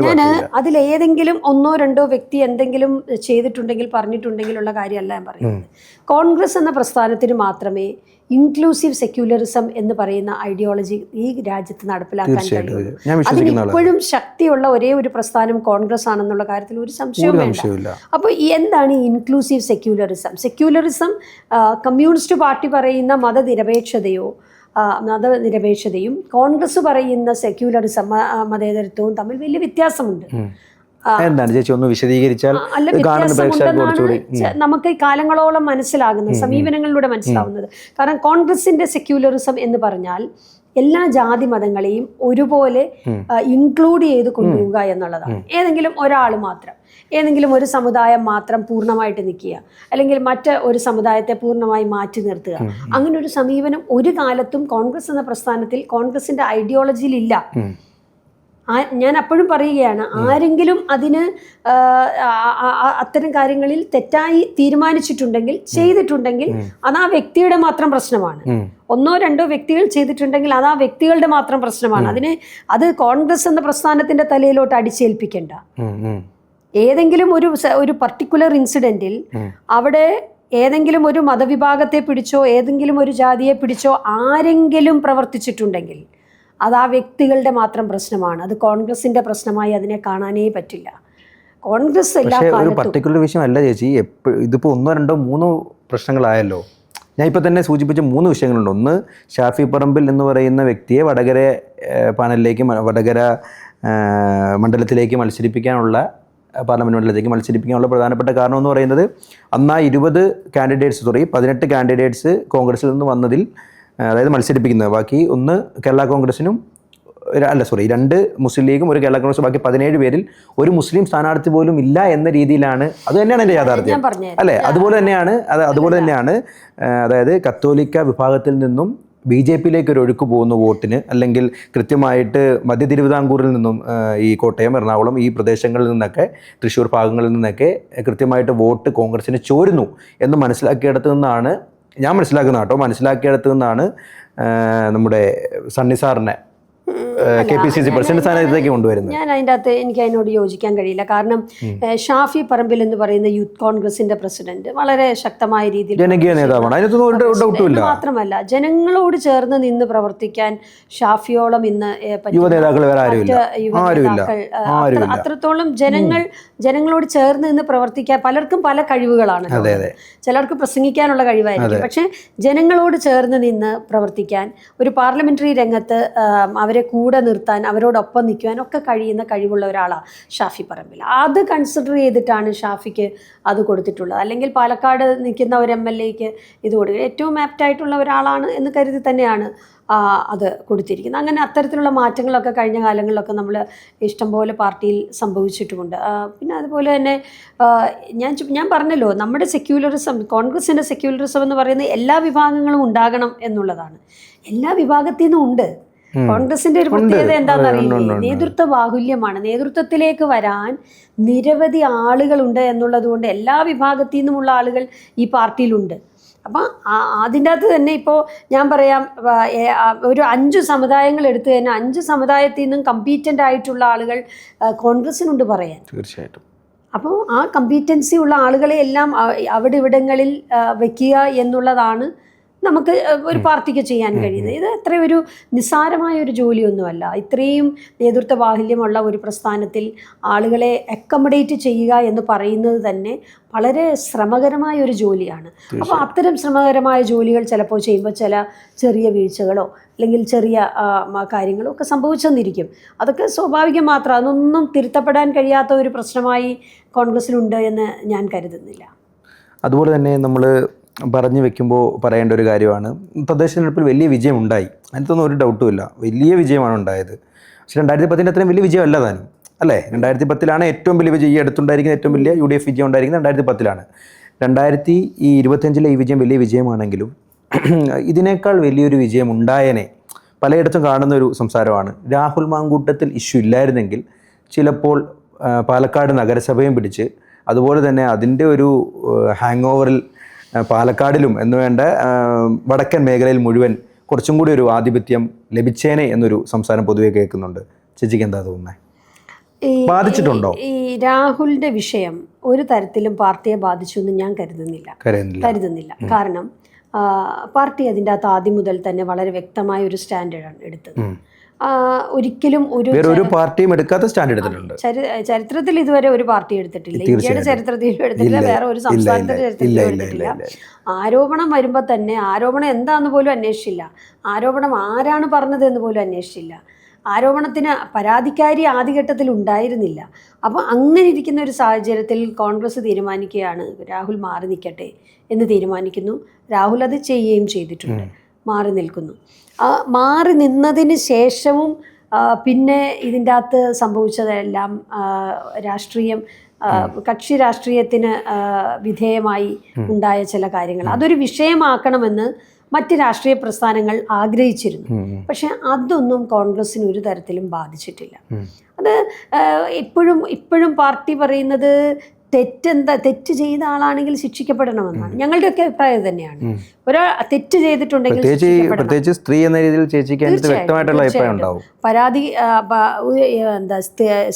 ഞാൻ അതിലേതെങ്കിലും ഒന്നോ രണ്ടോ വ്യക്തി എന്തെങ്കിലും ചെയ്തിട്ടുണ്ടെങ്കിൽ പറഞ്ഞിട്ടുണ്ടെങ്കിലുള്ള കാര്യമല്ല ഞാൻ പറയുന്നത്. കോൺഗ്രസ് എന്ന പ്രസ്ഥാനത്തിന് മാത്രമേ ഇൻക്ലൂസീവ് സെക്യുലറിസം എന്ന് പറയുന്ന ഐഡിയോളജി ഈ രാജ്യത്ത് നടപ്പിലാക്കാൻ കഴിയുള്ളൂ. അതിന് ഇപ്പോഴും ശക്തിയുള്ള ഒരേ ഒരു പ്രസ്ഥാനം കോൺഗ്രസ് ആണെന്നുള്ള കാര്യത്തിൽ ഒരു സംശയവും വേണ്ട. അപ്പോൾ എന്താണ് ഈ ഇൻക്ലൂസീവ് സെക്യുലറിസം? കമ്മ്യൂണിസ്റ്റ് പാർട്ടി പറയുന്ന മതനിരപേക്ഷതയും കോൺഗ്രസ് പറയുന്ന സെക്യുലറിസം മതേതരത്വവും തമ്മിൽ വലിയ വ്യത്യാസമുണ്ട്. എന്താണ് ചേച്ചി ഒന്ന് വിശദീകരിച്ചാൽ? അല്ല, വ്യത്യാസമുണ്ടെന്നാണ് നമുക്ക് ഈ കാലങ്ങളോളം മനസ്സിലാകുന്നത്, സമീപനങ്ങളിലൂടെ മനസ്സിലാവുന്നത്. കാരണം കോൺഗ്രസിന്റെ സെക്യുലറിസം എന്ന് പറഞ്ഞാൽ എല്ലാ ജാതി മതങ്ങളെയും ഒരുപോലെ ഇൻക്ലൂഡ് ചെയ്ത് കൊണ്ടുപോവുക എന്നുള്ളതാണ്. ഏതെങ്കിലും ഒരാൾ മാത്രം, ഏതെങ്കിലും ഒരു സമുദായം മാത്രം പൂർണ്ണമായിട്ട് നിൽക്കുക, അല്ലെങ്കിൽ ഒരു സമുദായത്തെ പൂർണ്ണമായി മാറ്റി നിർത്തുക, അങ്ങനെ ഒരു സമീപനം ഒരു കാലത്തും കോൺഗ്രസ് എന്ന പ്രസ്ഥാനത്തിൽ കോൺഗ്രസിന്റെ ഐഡിയോളജിയിൽ ഇല്ല. ഞാൻ അപ്പോഴും പറയുകയാണ്, ആരെങ്കിലും അതിന് അത്തരം കാര്യങ്ങളിൽ തെറ്റായി തീരുമാനിച്ചിട്ടുണ്ടെങ്കിൽ, ചെയ്തിട്ടുണ്ടെങ്കിൽ അത് ആ വ്യക്തിയുടെ മാത്രം പ്രശ്നമാണ്. ഒന്നോ രണ്ടോ വ്യക്തികൾ ചെയ്തിട്ടുണ്ടെങ്കിൽ അത് ആ വ്യക്തികളുടെ മാത്രം പ്രശ്നമാണ്. അത് കോൺഗ്രസ് എന്ന പ്രസ്ഥാനത്തിന്റെ തലയിലോട്ട് അടിച്ചേൽപ്പിക്കേണ്ട. ഏതെങ്കിലും ഒരു പർട്ടിക്കുലർ ഇൻസിഡന്റിൽ അവിടെ ഏതെങ്കിലും ഒരു മതവിഭാഗത്തെ പിടിച്ചോ ഏതെങ്കിലും ഒരു ജാതിയെ പിടിച്ചോ ആരെങ്കിലും പ്രവർത്തിച്ചിട്ടുണ്ടെങ്കിൽ അത് ആ വ്യക്തികളുടെ മാത്രം പ്രശ്നമാണ്. അത് കോൺഗ്രസിന്റെ പ്രശ്നമായി അതിനെ കാണാനേ പറ്റില്ല. കോൺഗ്രസ് എല്ലാ ഒരു പർട്ടിക്കുലർ വിഷയമല്ല ചേച്ചി. ഇതിപ്പോൾ 1, 2, 3 പ്രശ്നങ്ങളായല്ലോ. ഞാൻ ഇപ്പോൾ തന്നെ സൂചിപ്പിച്ച 3 വിഷയങ്ങളുണ്ട്. ഒന്ന്, ഷാഫി പറമ്പിൽ എന്ന് പറയുന്ന വ്യക്തിയെ വടകര മണ്ഡലത്തിലേക്ക് മത്സരിപ്പിക്കാനുള്ള പാർലമെൻറ്റ് മണ്ഡലത്തിലേക്ക് മത്സരിപ്പിക്കാനുള്ള പ്രധാനപ്പെട്ട കാരണം എന്ന് പറയുന്നത്, അന്ന് 18 കാൻഡിഡേറ്റ്സ് കോൺഗ്രസിൽ നിന്ന് വന്നതിൽ, അതായത് മത്സരിപ്പിക്കുന്നത്, ബാക്കി 1 കേരള കോൺഗ്രസിനും 2 മുസ്ലിം ലീഗും 1 കേരള കോൺഗ്രസ്, ബാക്കി 17 പേരിൽ ഒരു മുസ്ലിം സ്ഥാനാർത്ഥി പോലും ഇല്ല എന്ന രീതിയിലാണ്. അത് തന്നെയാണ് എൻ്റെ യാഥാർത്ഥ്യം അല്ലേ? അതുപോലെ തന്നെയാണ് അതായത് കത്തോലിക്ക വിഭാഗത്തിൽ നിന്നും BJPയിലേക്ക് ഒരു ഒഴുക്ക് പോകുന്ന വോട്ടിന്, അല്ലെങ്കിൽ കൃത്യമായിട്ട് മധ്യ തിരുവിതാംകൂറിൽ നിന്നും ഈ കോട്ടയം, എറണാകുളം ഈ പ്രദേശങ്ങളിൽ നിന്നൊക്കെ, തൃശ്ശൂർ ഭാഗങ്ങളിൽ നിന്നൊക്കെ കൃത്യമായിട്ട് വോട്ട് കോൺഗ്രസിന് ചോരുന്നു എന്ന് മനസ്സിലാക്കിയിടത്തു നിന്നാണ് നമ്മുടെ സണ്ണി സാറിനെ KPCC പ്രസിഡന്റ് സ്ഥാനത്തേക്ക് കൊണ്ടുവരുന്നത്. ഞാൻ അതിൻ്റെ അകത്ത് എനിക്ക് അതിനോട് യോജിക്കാൻ കഴിയില്ല. കാരണം ഷാഫി പറമ്പിൽ എന്ന് പറയുന്ന യൂത്ത് കോൺഗ്രസിന്റെ പ്രസിഡന്റ് വളരെ ശക്തമായ രീതിയിൽ ജനകീയ നേതാവാണ്, അതിനൊന്നും മാത്രമല്ല ജനങ്ങളോട് ചേർന്ന് നിന്ന് പ്രവർത്തിക്കാൻ ഷാഫിയോളം ഇന്ന് അത്രത്തോളം ജനങ്ങളോട് ചേർന്ന് നിന്ന് പ്രവർത്തിക്കാൻ പലർക്കും പല കഴിവുകളാണ്. ചിലർക്ക് പ്രസംഗിക്കാനുള്ള കഴിവായിരിക്കും, പക്ഷെ ജനങ്ങളോട് ചേർന്ന് നിന്ന് പ്രവർത്തിക്കാൻ, ഒരു പാർലമെന്ററി രംഗത്ത് അവരെ കൂടെ നിർത്താൻ, അവരോടൊപ്പം നിൽക്കുവാൻ ഒക്കെ കഴിയുന്ന കഴിവുള്ള ഒരാളാണ് ഷാഫി പറമ്പിൽ. അത് കൺസിഡർ ചെയ്തിട്ടാണ് ഷാഫിക്ക് അത് കൊടുത്തിട്ടുള്ളത്. അല്ലെങ്കിൽ പാലക്കാട് നിൽക്കുന്ന ഒരു MLAക്ക് ഇത് കൊടുക്കുക ഏറ്റവും ആപ്റ്റായിട്ടുള്ള ഒരാളാണ് എന്ന് കരുതി തന്നെയാണ് അത് കൊടുത്തിരിക്കുന്നത്. അങ്ങനെ അത്തരത്തിലുള്ള മാറ്റങ്ങളൊക്കെ കഴിഞ്ഞ കാലങ്ങളിലൊക്കെ നമ്മൾ ഇഷ്ടംപോലെ പാർട്ടിയിൽ സംഭവിച്ചിട്ടുമുണ്ട്. പിന്നെ അതുപോലെ തന്നെ ഞാൻ പറഞ്ഞല്ലോ, നമ്മുടെ സെക്യുലറിസം, കോൺഗ്രസിൻ്റെ സെക്യുലറിസം എന്ന് പറയുന്നത് എല്ലാ വിഭാഗങ്ങളും ഉണ്ടാകണം എന്നുള്ളതാണ്. എല്ലാ വിഭാഗത്തിൽ നിന്നും ഉണ്ട്. കോൺഗ്രസിന്റെ ഒരു പ്രത്യേകത എന്താണെന്ന് അറിയില്ലേ? നേതൃത്വ ബാഹുല്യമാണ്. നേതൃത്വത്തിലേക്ക് വരാൻ നിരവധി ആളുകളുണ്ട് എന്നുള്ളത് കൊണ്ട് എല്ലാ വിഭാഗത്തിൽ നിന്നുമുള്ള ആളുകൾ ഈ പാർട്ടിയിലുണ്ട്. അപ്പം അതിൻ്റെ അകത്ത് തന്നെ ഇപ്പോൾ ഞാൻ പറയാം, ഒരു 5 സമുദായങ്ങൾ എടുത്തു തന്നെ 5 സമുദായത്തിൽ നിന്നും കമ്പീറ്റൻ്റ് ആയിട്ടുള്ള ആളുകൾ കോൺഗ്രസിനുണ്ട് പറയാൻ. തീർച്ചയായിട്ടും. അപ്പോൾ ആ കമ്പീറ്റൻസി ഉള്ള ആളുകളെ എല്ലാം അവിടെ ഇവിടങ്ങളിൽ വയ്ക്കുക എന്നുള്ളതാണ് നമുക്ക് ഒരു പാർട്ടിക്ക് ചെയ്യാൻ കഴിയുന്നത്. ഇത് അത്രയൊരു നിസ്സാരമായ ഒരു ജോലിയൊന്നുമല്ല. ഇത്രയും നേതൃത്വ ബാഹുല്യമുള്ള ഒരു പ്രസ്ഥാനത്തിൽ ആളുകളെ അക്കമഡേറ്റ് ചെയ്യുക എന്ന് പറയുന്നത് തന്നെ വളരെ ശ്രമകരമായ ഒരു ജോലിയാണ്. അപ്പോൾ അത്തരം ശ്രമകരമായ ജോലികൾ ചിലപ്പോൾ ചെയ്യുമ്പോൾ ചില ചെറിയ വീഴ്ചകളോ അല്ലെങ്കിൽ ചെറിയ കാര്യങ്ങളോ ഒക്കെ സംഭവിച്ചെന്നിരിക്കും. അതൊക്കെ സ്വാഭാവികം മാത്രം. അതൊന്നും തിരുത്തപ്പെടാൻ കഴിയാത്ത ഒരു പ്രശ്നമായി കോൺഗ്രസിലുണ്ട് എന്ന് ഞാൻ കരുതുന്നില്ല. അതുപോലെ തന്നെ നമ്മൾ പറഞ്ഞു വെക്കുമ്പോൾ പറയേണ്ട ഒരു കാര്യമാണ്. തദ്ദേശ തെരഞ്ഞെടുപ്പിൽ വലിയ വിജയം ഉണ്ടായി, അതിനകത്തൊന്നും ഒരു ഡൗട്ടും ഇല്ല, വലിയ വിജയമാണ് ഉണ്ടായത്. പക്ഷേ 2010 അത്രയും വലിയ വിജയമല്ല താനും, അല്ലേ? 2010 ഏറ്റവും വലിയ വിജയം, ഈ അടുത്തുണ്ടായിരിക്കുന്ന ഏറ്റവും വലിയ UDF വിജയം ഉണ്ടായിരിക്കുന്നത് 2010. 2025 ഈ വിജയം വലിയ വിജയമാണെങ്കിലും ഇതിനേക്കാൾ വലിയൊരു വിജയം ഉണ്ടായനെ പലയിടത്തും കാണുന്ന ഒരു സംസാരമാണ്. രാഹുൽ മാങ്കൂട്ടത്തിൽ ഇഷ്യൂ ഇല്ലായിരുന്നെങ്കിൽ ചിലപ്പോൾ പാലക്കാട് നഗരസഭയും പിടിച്ച്, അതുപോലെ തന്നെ അതിൻ്റെ ഒരു ഹാങ് ഓവറിൽ പാലക്കാടിലും എന്ന് വേണ്ട വടക്കൻ മേഖലയിൽ മുഴുവൻ കുറച്ചും കൂടി ഒരു ആധിപത്യം ലഭിച്ചേനെ എന്നൊരു സംസാരം പൊതുവെ കേൾക്കുന്നുണ്ട്. ചേച്ചിക്ക് എന്താ തോന്നുന്നത്? ബാധിച്ചിട്ടുണ്ടോ? ഈ രാഹുലിന്റെ വിഷയം ഒരു തരത്തിലും പാർട്ടിയെ ബാധിച്ചു എന്ന് ഞാൻ കരുതുന്നില്ല. കാരണം പാർട്ടി അതിൻ്റെ അകത്ത് ആദ്യം മുതൽ തന്നെ വളരെ വ്യക്തമായ ഒരു സ്റ്റാൻഡേർഡാണ് എടുത്തത്. ഒരിക്കലും ഒരു പാർട്ടിയും എടുക്കാത്ത സ്റ്റാൻഡ് എടുത്തിട്ടുണ്ട്. ചരിത്രത്തിൽ ഇതുവരെ ഒരു പാർട്ടി എടുത്തിട്ടില്ല, ഇന്ത്യയുടെ ചരിത്രത്തിലും എടുത്തിട്ടില്ല, വേറെ ഒരു സംസ്ഥാനത്തിന്റെ ചരിത്രത്തിലും എടുത്തിട്ടില്ല. ആരോപണം വരുമ്പോൾ തന്നെ ആരോപണം എന്താന്ന് പോലും അന്വേഷിച്ചില്ല, ആരോപണം ആരാണ് പറഞ്ഞത് എന്ന് പോലും അന്വേഷിച്ചില്ല, ആരോപണത്തിന് പരാതിക്കാരി ആദ്യഘട്ടത്തിൽ ഉണ്ടായിരുന്നില്ല. അപ്പോൾ അങ്ങനെ ഇരിക്കുന്ന ഒരു സാഹചര്യത്തിൽ കോൺഗ്രസ് തീരുമാനിക്കുകയാണ് രാഹുൽ മാറി നിൽക്കട്ടെ എന്ന് തീരുമാനിക്കുന്നു. രാഹുൽ അത് ചെയ്യുകയും ചെയ്തിട്ടുണ്ട്, മാറി നിൽക്കുന്നു. മാറി നിന്നതിന് ശേഷവും പിന്നെ ഇതിൻ്റെ അകത്ത് സംഭവിച്ചതെല്ലാം രാഷ്ട്രീയം, കക്ഷി രാഷ്ട്രീയത്തിന് വിധേയമായി ഉണ്ടായ ചില കാര്യങ്ങൾ, അതൊരു വിഷയമാക്കണമെന്ന് മറ്റ് രാഷ്ട്രീയ പ്രസ്ഥാനങ്ങൾ ആഗ്രഹിച്ചിരുന്നു. പക്ഷെ അതൊന്നും കോൺഗ്രസിന് ഒരു തരത്തിലും ബാധിച്ചിട്ടില്ല. അത് ഇപ്പോഴും പാർട്ടി പറയുന്നത് തെറ്റ് ചെയ്ത ആളാണെങ്കിൽ ശിക്ഷിക്കപ്പെടണമെന്നാണ്. ഞങ്ങളുടെയൊക്കെ അഭിപ്രായം തന്നെയാണ്. ഒരാൾ തെറ്റ് ചെയ്തിട്ടുണ്ടെങ്കിൽ പ്രത്യേകിച്ച് സ്ത്രീ എന്ന രീതിയിൽ ചേച്ചിക്ക് വ്യക്തമായിട്ടുള്ള അഭിപ്രായം ഉണ്ടാവും. പരാതി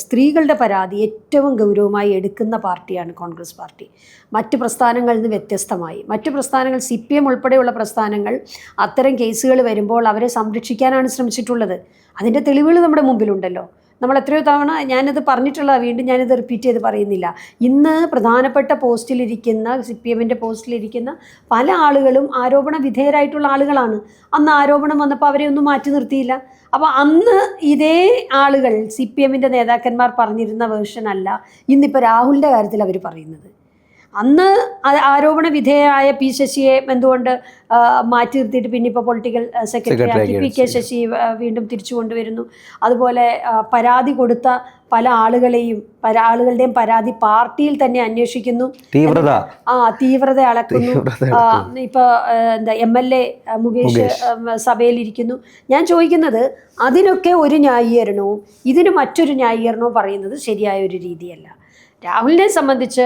സ്ത്രീകളുടെ പരാതി ഏറ്റവും ഗൗരവമായി എടുക്കുന്ന പാർട്ടിയാണ് കോൺഗ്രസ് പാർട്ടി. മറ്റ് പ്രസ്ഥാനങ്ങളിൽ നിന്ന് വ്യത്യസ്തമായി മറ്റ് പ്രസ്ഥാനങ്ങൾ, CPM ഉൾപ്പെടെയുള്ള പ്രസ്ഥാനങ്ങൾ അത്തരം കേസുകൾ വരുമ്പോൾ അവരെ സംരക്ഷിക്കാനാണ് ശ്രമിച്ചിട്ടുള്ളത്. അതിൻ്റെ തെളിവുകൾ നമ്മുടെ മുമ്പിലുണ്ടല്ലോ. നമ്മൾ എത്രയോ തവണ ഞാനിത് പറഞ്ഞിട്ടുള്ളതാണ്, വീണ്ടും ഞാനിത് റിപ്പീറ്റ് ചെയ്ത് പറയുന്നില്ല. ഇന്ന് പ്രധാനപ്പെട്ട പോസ്റ്റിലിരിക്കുന്ന, CPMൻ്റെ പോസ്റ്റിലിരിക്കുന്ന പല ആളുകളും ആരോപണ വിധേയരായിട്ടുള്ള ആളുകളാണ്. അന്ന് ആരോപണം വന്നപ്പോൾ അവരെ ഒന്നും മാറ്റി നിർത്തിയില്ല. അപ്പോൾ അന്ന് ഇതേ ആളുകൾ, CPMൻ്റെ നേതാക്കന്മാർ പറഞ്ഞിരുന്ന വേർഷൻ അല്ല ഇന്നിപ്പോൾ രാഹുലിൻ്റെ കാര്യത്തിൽ അവർ പറയുന്നത്. അന്ന് ആരോപണ വിധേയമായ P. ശശിയെ എന്തുകൊണ്ട് മാറ്റി നിർത്തിയിട്ട് പിന്നെ ഇപ്പോൾ പൊളിറ്റിക്കൽ സെക്രട്ടറി ആക്കി PK ശശി വീണ്ടും തിരിച്ചു കൊണ്ടുവരുന്നു? അതുപോലെ പരാതി കൊടുത്ത പല ആളുകളുടെയും പരാതി പാർട്ടിയിൽ തന്നെ അന്വേഷിക്കുന്നു, തീവ്രത അളക്കുന്നു. ഇപ്പോൾ MLA മുകേഷ് സഭയിലിരിക്കുന്നു. ഞാൻ ചോദിക്കുന്നത്, അതിനൊക്കെ ഒരു ന്യായീകരണവും ഇതിന് മറ്റൊരു ന്യായീകരണവും പറയുന്നത് ശരിയായ ഒരു രീതിയല്ല. രാഹുലിനെ സംബന്ധിച്ച്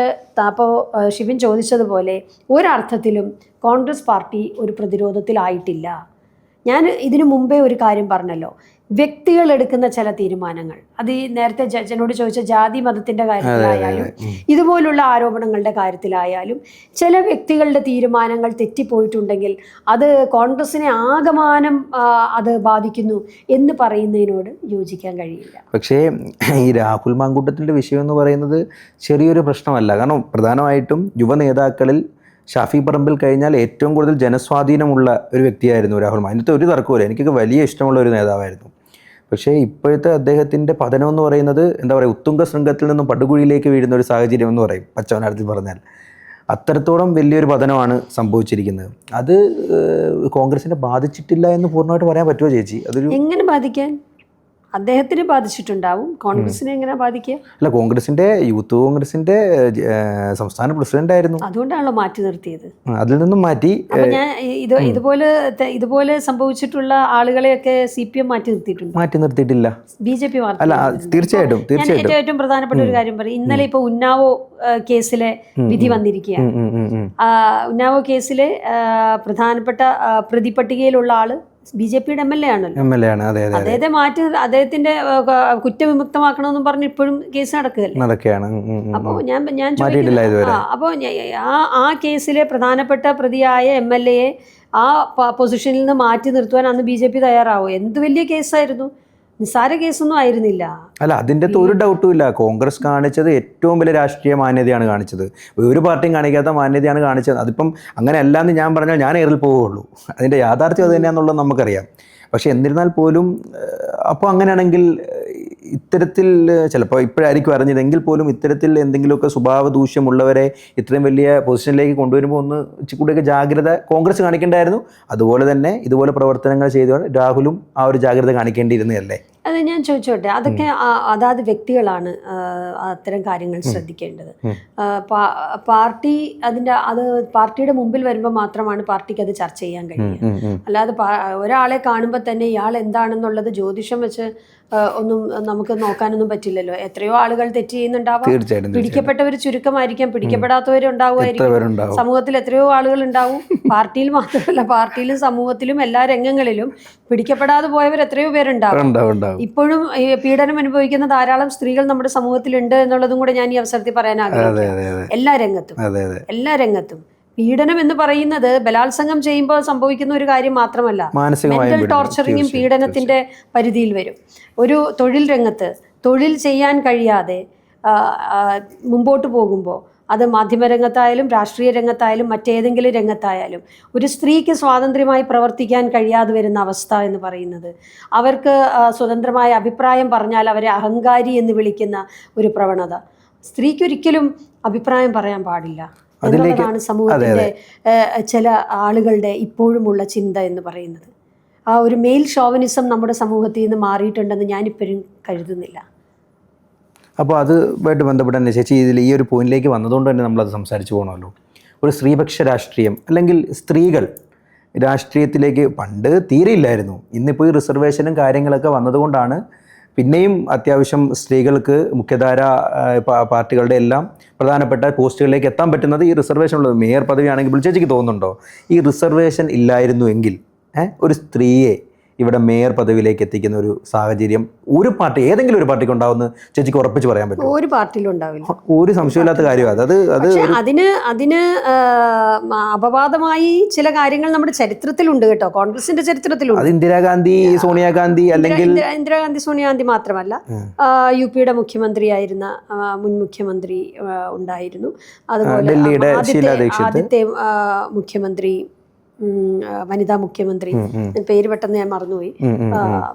അപ്പോൾ ശിവൻ ചോദിച്ചതുപോലെ ഒരർത്ഥത്തിലും കോൺഗ്രസ് പാർട്ടി ഒരു പ്രതിരോധത്തിലായിട്ടില്ല. ഞാൻ ഇതിനു മുമ്പേ ഒരു കാര്യം പറഞ്ഞല്ലോ, വ്യക്തികൾ എടുക്കുന്ന ചില തീരുമാനങ്ങൾ, അത് ഈ നേരത്തെ ജഡ്ജിനോട് ചോദിച്ച ജാതി മതത്തിൻ്റെ കാര്യത്തിലായാലും ഇതുപോലുള്ള ആരോപണങ്ങളുടെ കാര്യത്തിലായാലും ചില വ്യക്തികളുടെ തീരുമാനങ്ങൾ തെറ്റിപ്പോയിട്ടുണ്ടെങ്കിൽ അത് കോൺഗ്രസിനെ ആകമാനം അത് ബാധിക്കുന്നു എന്ന് പറയുന്നതിനോട് യോജിക്കാൻ കഴിയില്ല. പക്ഷേ ഈ രാഹുൽ മാങ്കൂട്ടത്തിൻ്റെ വിഷയം എന്ന് പറയുന്നത് ചെറിയൊരു പ്രശ്നമല്ല. കാരണം പ്രധാനമായിട്ടും യുവ നേതാക്കളിൽ ഷാഫി പറമ്പിൽ കഴിഞ്ഞാൽ ഏറ്റവും കൂടുതൽ ജനസ്വാധീനമുള്ള ഒരു വ്യക്തിയായിരുന്നു രാഹുൽ മാങ്കൂട്ടം. അതിനകത്ത് ഒരു തർക്കമില്ല, എനിക്കൊക്കെ വലിയ ഇഷ്ടമുള്ള ഒരു നേതാവായിരുന്നു. പക്ഷേ ഇപ്പോഴത്തെ അദ്ദേഹത്തിൻ്റെ പതനം എന്ന് പറയുന്നത് എന്താ പറയുക, ഉത്തുംഗ ശൃംഗത്തിൽ നിന്നും പടുകുഴിയിലേക്ക് വീഴുന്ന ഒരു സാഹചര്യം എന്ന് പറയും പച്ചമലയാളത്തിൽ പറഞ്ഞാൽ. അത്രത്തോളം വലിയൊരു പതനമാണ് സംഭവിച്ചിരിക്കുന്നത്. അത് കോൺഗ്രസിനെ ബാധിച്ചിട്ടില്ല എന്ന് പൂർണ്ണമായിട്ട് പറയാൻ പറ്റുമോ ചേച്ചി? അതൊരു എങ്ങനെ ബാധിക്കാൻ? അദ്ദേഹത്തിന് ബാധിച്ചിട്ടുണ്ടാവും, കോൺഗ്രസിനെ എങ്ങനെ ബാധിക്കുക? അല്ല, കോൺഗ്രസിന്റെ യൂത്ത് കോൺഗ്രസിന്റെ സംസ്ഥാന പ്രസിഡന്റ് ആയിരുന്നു, അതുകൊണ്ടാണല്ലോ മാറ്റി നിർത്തിയത്. അതിൽ നിന്നും മാറ്റി. അപ്പോൾ ഞാൻ ഇതുപോലെ സംഭവിച്ചിട്ടുള്ള ആളുകളെയൊക്കെ CPM മാറ്റി നിർത്തിയിട്ടില്ല, BJP അല്ല. തീർച്ചയായിട്ടും ഏറ്റവും പ്രധാനപ്പെട്ട ഒരു കാര്യം പറയും. ഇന്നലെ ഇപ്പോൾ ഉന്നാവോ കേസിലെ വിധി വന്നിരിക്കുകയാണ്. ഉന്നാവോ കേസിലെ പ്രധാനപ്പെട്ട പ്രതിപട്ടികയിലുള്ള ആള് BJPയുടെ MLA ആണല്ലോ. അദ്ദേഹത്തെ മാറ്റി, അദ്ദേഹത്തിന്റെ കുറ്റവിമുക്തമാക്കണമെന്നും പറഞ്ഞ് ഇപ്പോഴും കേസ് നടക്കുകയാണ്. അപ്പോൾ ഞാൻ ചോദിക്കുന്നത്, അപ്പോൾ ആ കേസിലെ പ്രധാനപ്പെട്ട പ്രതിയായ MLA ആ പൊസിഷനിൽ നിന്ന് മാറ്റി നിർത്തുവാൻ അന്ന് BJP തയ്യാറാവോ? എന്ത് വലിയ കേസായിരുന്നു, നിസ്സാര കേസൊന്നും ആയിരുന്നില്ല. അല്ല, അതിൻ്റെ അകത്ത് ഒരു ഡൗട്ടും ഇല്ല. കോൺഗ്രസ് കാണിച്ചത് ഏറ്റവും വലിയ രാഷ്ട്രീയ മാന്യതയാണ് കാണിച്ചത്, ഒരു പാർട്ടിയും കാണിക്കാത്ത മാന്യതയാണ് കാണിച്ചത്. അതിപ്പം അങ്ങനെ അല്ലാന്ന് ഞാൻ പറഞ്ഞാൽ ഞാൻ ഏറിൽ പോവുകയുള്ളൂ. അതിൻ്റെ യാഥാർത്ഥ്യം അത് തന്നെയാണെന്നുള്ളത് നമുക്കറിയാം. പക്ഷെ എന്നിരുന്നാൽ പോലും അപ്പോൾ അങ്ങനെയാണെങ്കിൽ ഇത്തരത്തിൽ ചിലപ്പോൾ ഇപ്പോഴായിരിക്കും അറിഞ്ഞതെങ്കിൽ പോലും ഇത്തരത്തിൽ എന്തെങ്കിലുമൊക്കെ സ്വഭാവ ദൂഷ്യമുള്ളവരെ ഇത്രയും വലിയ പൊസിഷനിലേക്ക് കൊണ്ടുവരുമ്പോൾ ഒന്ന് ഇച്ചിക്കൂടെയൊക്കെ ജാഗ്രത കോൺഗ്രസ് കാണിക്കേണ്ടായിരുന്നു. അതുപോലെ തന്നെ ഇതുപോലെ പ്രവർത്തനങ്ങൾ ചെയ്തവർ രാഹുലും ആ ഒരു ജാഗ്രത കാണിക്കേണ്ടിയിരുന്നതല്ലേ? അത് ഞാൻ ചോദിച്ചോട്ടെ, അതൊക്കെ അതാത് വ്യക്തികളാണ് അത്തരം കാര്യങ്ങൾ ശ്രദ്ധിക്കേണ്ടത്. പാർട്ടി അത് പാർട്ടിയുടെ മുമ്പിൽ വരുമ്പോൾ മാത്രമാണ് പാർട്ടിക്ക് അത് ചർച്ച ചെയ്യാൻ കഴിയുക. അല്ലാതെ ഒരാളെ കാണുമ്പോൾ തന്നെ ഇയാൾ എന്താണെന്നുള്ളത് ജ്യോതിഷം വെച്ച് ഒന്നും നമുക്ക് നോക്കാനൊന്നും പറ്റില്ലല്ലോ. എത്രയോ ആളുകൾ തെറ്റ് ചെയ്യുന്നുണ്ടാവാം. പിടിക്കപ്പെട്ടവർ ചുരുക്കമായിരിക്കാം, പിടിക്കപ്പെടാത്തവരുണ്ടാവുമായിരിക്കും. സമൂഹത്തിൽ എത്രയോ ആളുകൾ ഉണ്ടാവും. പാർട്ടിയിൽ മാത്രമല്ല, പാർട്ടിയിലും സമൂഹത്തിലും എല്ലാ രംഗങ്ങളിലും പിടിക്കപ്പെടാതെ പോയവർ എത്രയോ പേരുണ്ടാവും. ഇപ്പോഴും പീഡനം അനുഭവിക്കുന്ന ധാരാളം സ്ത്രീകൾ നമ്മുടെ സമൂഹത്തിലുണ്ട് എന്നുള്ളതും കൂടെ ഞാൻ ഈ അവസരത്തിൽ പറയാൻ ആഗ്രഹിക്കുന്നു. എല്ലാ രംഗത്തും പീഡനം എന്ന് പറയുന്നത് ബലാത്സംഗം ചെയ്യുമ്പോൾ സംഭവിക്കുന്ന ഒരു കാര്യം മാത്രമല്ല, മെന്റൽ ടോർച്ചറിങ്ങും പീഡനത്തിന്റെ പരിധിയിൽ വരും. ഒരു തൊഴിൽ രംഗത്ത് തൊഴിൽ ചെയ്യാൻ കഴിയാതെ മുമ്പോട്ട് പോകുമ്പോൾ, അത് മാധ്യമരംഗത്തായാലും രാഷ്ട്രീയ രംഗത്തായാലും മറ്റേതെങ്കിലും രംഗത്തായാലും, ഒരു സ്ത്രീക്ക് സ്വാതന്ത്ര്യമായി പ്രവർത്തിക്കാൻ കഴിയാതെ വരുന്ന അവസ്ഥ എന്ന് പറയുന്നത്, അവർക്ക് സ്വതന്ത്രമായ അഭിപ്രായം പറഞ്ഞാൽ അവരെ അഹങ്കാരി എന്ന് വിളിക്കുന്ന ഒരു പ്രവണത, സ്ത്രീക്കൊരിക്കലും അഭിപ്രായം പറയാൻ പാടില്ല എന്നുള്ളതാണ് സമൂഹത്തിൻ്റെ ചില ആളുകളുടെ ഇപ്പോഴുമുള്ള ചിന്ത എന്ന് പറയുന്നത്. ആ ഒരു മെയിൽ ഷോവനിസം നമ്മുടെ സമൂഹത്തിൽ നിന്ന് മാറിയിട്ടുണ്ടെന്ന് ഞാനിപ്പോഴും കരുതുന്നില്ല. അപ്പോൾ അതുമായിട്ട് ബന്ധപ്പെട്ട് തന്നെ ചേച്ചി ഇതിൽ ഈ ഒരു പോയിന്റിലേക്ക് വന്നതുകൊണ്ട് തന്നെ നമ്മളത് സംസാരിച്ചു പോകണമല്ലോ. ഒരു സ്ത്രീപക്ഷ രാഷ്ട്രീയം അല്ലെങ്കിൽ സ്ത്രീകൾ രാഷ്ട്രീയത്തിലേക്ക് പണ്ട് തീരെ ഇല്ലായിരുന്നു. ഇന്നിപ്പോൾ ഈ റിസർവേഷനും കാര്യങ്ങളൊക്കെ വന്നതുകൊണ്ടാണ് പിന്നെയും അത്യാവശ്യം സ്ത്രീകൾക്ക് മുഖ്യധാര പാർട്ടികളുടെ എല്ലാം പ്രധാനപ്പെട്ട പോസ്റ്റുകളിലേക്ക് എത്താൻ പറ്റുന്നത് ഈ റിസർവേഷൻ ഉള്ളത്. മേയർ പദവിയാണെങ്കിൽ ചേച്ചിക്ക് തോന്നുന്നുണ്ടോ ഈ റിസർവേഷൻ ഇല്ലായിരുന്നു എങ്കിൽ ഒരു സ്ത്രീയെ ഇവിടെ മേയർ പദവിയിലേക്ക് എത്തിക്കുന്ന ഒരു സാഹചര്യം ഒരു പാർട്ടി ഏതെങ്കിലും ഒരു പാർട്ടിക്ക് ഉണ്ടാവുമെന്ന് ചേച്ചിക്ക് ഉറപ്പിച്ച് പറയാൻ പറ്റും? ഒരു പാർട്ടിയിലും ഉണ്ടാവില്ല, ഒരു സംശയമില്ലാത്ത കാര്യമാണ് അത്. അതിന് അപവാദമായി ചില കാര്യങ്ങൾ നമ്മുടെ ചരിത്രത്തിലുണ്ട് കേട്ടോ, കോൺഗ്രസിന്റെ ചരിത്രത്തിലുണ്ട്. അത് ഇന്ദിരാഗാന്ധി, സോണിയാഗാന്ധി, അല്ലെങ്കിൽ ഇന്ദിരാഗാന്ധി സോണിയാഗാന്ധി മാത്രമല്ല, യുപിയുടെ മുഖ്യമന്ത്രിയായിരുന്ന മുൻ മുഖ്യമന്ത്രി ഉണ്ടായിരുന്നു. അതുപോലെ ആദ്യത്തെ മുഖ്യമന്ത്രി, വനിതാ മുഖ്യമന്ത്രി, പേര് പെട്ടെന്ന് ഞാൻ മറന്നുപോയി.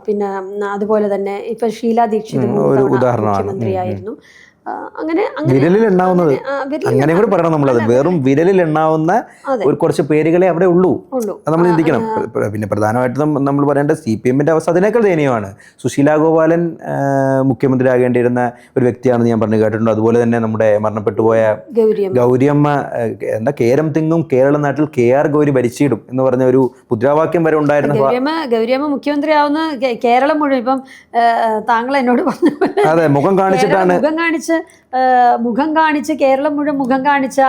പിന്നെ അതുപോലെ തന്നെ ഇപ്പൊ ഷീലാ ദീക്ഷിത് മുഖ്യമന്ത്രിയായിരുന്നു. അങ്ങനെ വിരലിൽ എണ്ണാവുന്നത്, അങ്ങനെ കൂടി പറയണം നമ്മളത്. വെറും വിരലിൽ എണ്ണാവുന്ന ഒരു കുറച്ച് പേരുകളെ അവിടെ ഉള്ളൂ, അത് നമ്മൾ ചിന്തിക്കണം. പിന്നെ പ്രധാനമായിട്ടും നമ്മൾ പറയേണ്ട CPM-ന്റെ അവസ്ഥ അതിനേക്കാൾ ദയനീയമാണ്. സുശീലാ ഗോപാലൻ മുഖ്യമന്ത്രി ആകേണ്ടിയിരുന്ന ഒരു വ്യക്തിയാണെന്ന് ഞാൻ പറഞ്ഞു കേട്ടിട്ടുണ്ട്. അതുപോലെ തന്നെ നമ്മുടെ മരണപ്പെട്ടു പോയ ഗൗരിയമ്മ, എന്താ കേരം തിങ്ങും കേരള നാട്ടിൽ KR ഗൗരി ഭരിച്ചിടും എന്ന് പറഞ്ഞ ഒരു മുദ്രാവാക്യം വരെ ഉണ്ടായിരുന്നു. ഗൗരിയമ്മ മുഖ്യമന്ത്രി ആവുന്ന കേരളം മുഴുവൻ, ഇപ്പം താങ്കൾ എന്നോട് പറഞ്ഞു, അതെ, മുഖം കാണിച്ചിട്ടാണ്, മുഖം കാണിച്ച് കേരളം മുഴുവൻ മുഖം കാണിച്ച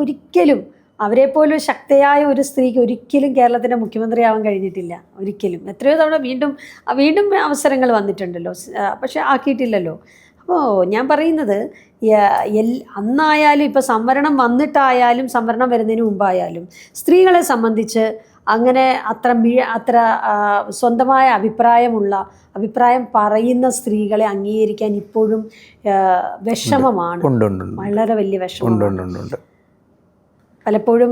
ഒരിക്കലും അവരെ പോലും ശക്തയായ ഒരു സ്ത്രീക്ക് ഒരിക്കലും കേരളത്തിന്റെ മുഖ്യമന്ത്രിയാവാൻ കഴിഞ്ഞിട്ടില്ല, ഒരിക്കലും. എത്രയോ തവണ വീണ്ടും അവസരങ്ങൾ വന്നിട്ടുണ്ടല്ലോ, പക്ഷെ ആക്കിയിട്ടില്ലല്ലോ. അപ്പോൾ ഞാൻ പറയുന്നത്, അന്നായാലും ഇപ്പോൾ സംവരണം വന്നിട്ടായാലും സംവരണം വരുന്നതിന് മുമ്പായാലും സ്ത്രീകളെ സംബന്ധിച്ച് അങ്ങനെ അത്ര സ്വന്തമായ അഭിപ്രായം പറയുന്ന സ്ത്രീകളെ അംഗീകരിക്കാൻ ഇപ്പോഴും വിഷമമാണ്, വളരെ വലിയ വിഷമമാണ് പലപ്പോഴും.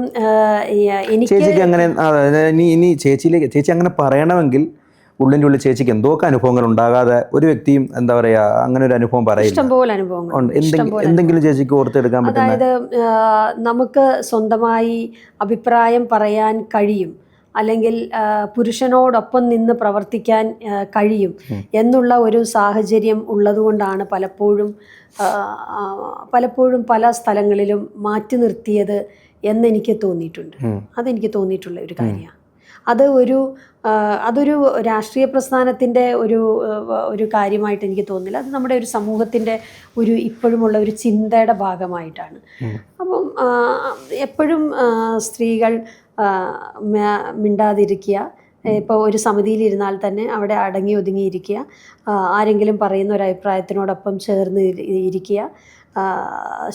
ചേച്ചിക്ക് അങ്ങനെ ഇനി ചേച്ചി അങ്ങനെ പറയണമെങ്കിൽ ഉള്ളിൻ്റെ ഉള്ളിൽ ചേച്ചിക്ക് എന്തൊക്കെ അനുഭവങ്ങൾ ഉണ്ടാകാതെ ഒരു വ്യക്തിയും എന്താ പറയാ അങ്ങനെ ഒരു അനുഭവം പറയില്ല. ഇഷ്ടംപോലെ അനുഭവങ്ങൾ, എന്തെങ്കിലും ചേച്ചിക്ക് ഓർത്തെടുക്കാൻ പറ്റും? അതായത് നമുക്ക് സ്വന്തമായി അഭിപ്രായം പറയാൻ കഴിയും, അല്ലെങ്കിൽ പുരുഷനോടൊപ്പം നിന്ന് പ്രവർത്തിക്കാൻ കഴിയും എന്നുള്ള ഒരു സാഹചര്യം ഉള്ളതുകൊണ്ടാണ് പലപ്പോഴും പല സ്ഥലങ്ങളിലും മാറ്റി നിർത്തിയത് എന്നെനിക്ക് തോന്നിയിട്ടുണ്ട്. അതെനിക്ക് തോന്നിയിട്ടുള്ള ഒരു കാര്യമാണ്. അതൊരു രാഷ്ട്രീയ പ്രസ്ഥാനത്തിൻ്റെ ഒരു കാര്യമായിട്ട് എനിക്ക് തോന്നുന്നില്ല. അത് നമ്മുടെ ഒരു സമൂഹത്തിൻ്റെ ഇപ്പോഴുമുള്ള ഒരു ചിന്തയുടെ ഭാഗമായിട്ടാണ്. അപ്പം എപ്പോഴും സ്ത്രീകൾ മിണ്ടാതിരിക്കുക, ഇപ്പോൾ ഒരു സമിതിയിലിരുന്നാൽ തന്നെ അവിടെ അടങ്ങി ഒതുങ്ങിയിരിക്കുക, ആരെങ്കിലും പറയുന്ന ഒരു അഭിപ്രായത്തിനോടൊപ്പം ചേർന്ന് ഇരിക്കുക,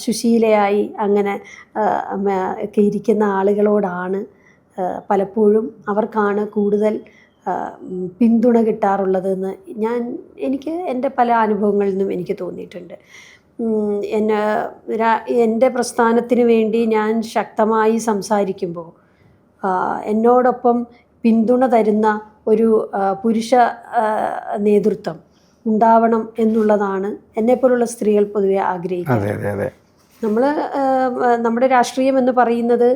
സുശീലയായി അങ്ങനെ ഒക്കെ ഇരിക്കുന്ന ആളുകളോടാണ് പലപ്പോഴും അവർക്കാണ് കൂടുതൽ പിന്തുണ കിട്ടാറുള്ളതെന്ന് എനിക്ക് എൻ്റെ പല അനുഭവങ്ങളിൽ നിന്നും എനിക്ക് തോന്നിയിട്ടുണ്ട്. എൻ്റെ പ്രസ്ഥാനത്തിന് വേണ്ടി ഞാൻ ശക്തമായി സംസാരിക്കുമ്പോൾ എന്നോടൊപ്പം പിന്തുണ തരുന്ന ഒരു പുരുഷ നേതൃത്വം ഉണ്ടാവണം എന്നുള്ളതാണ് എന്നെപ്പോലുള്ള സ്ത്രീകൾ പൊതുവെ ആഗ്രഹിക്കുന്നത്. നമ്മൾ നമ്മുടെ രാഷ്ട്രീയം എന്ന് പറയുന്നത്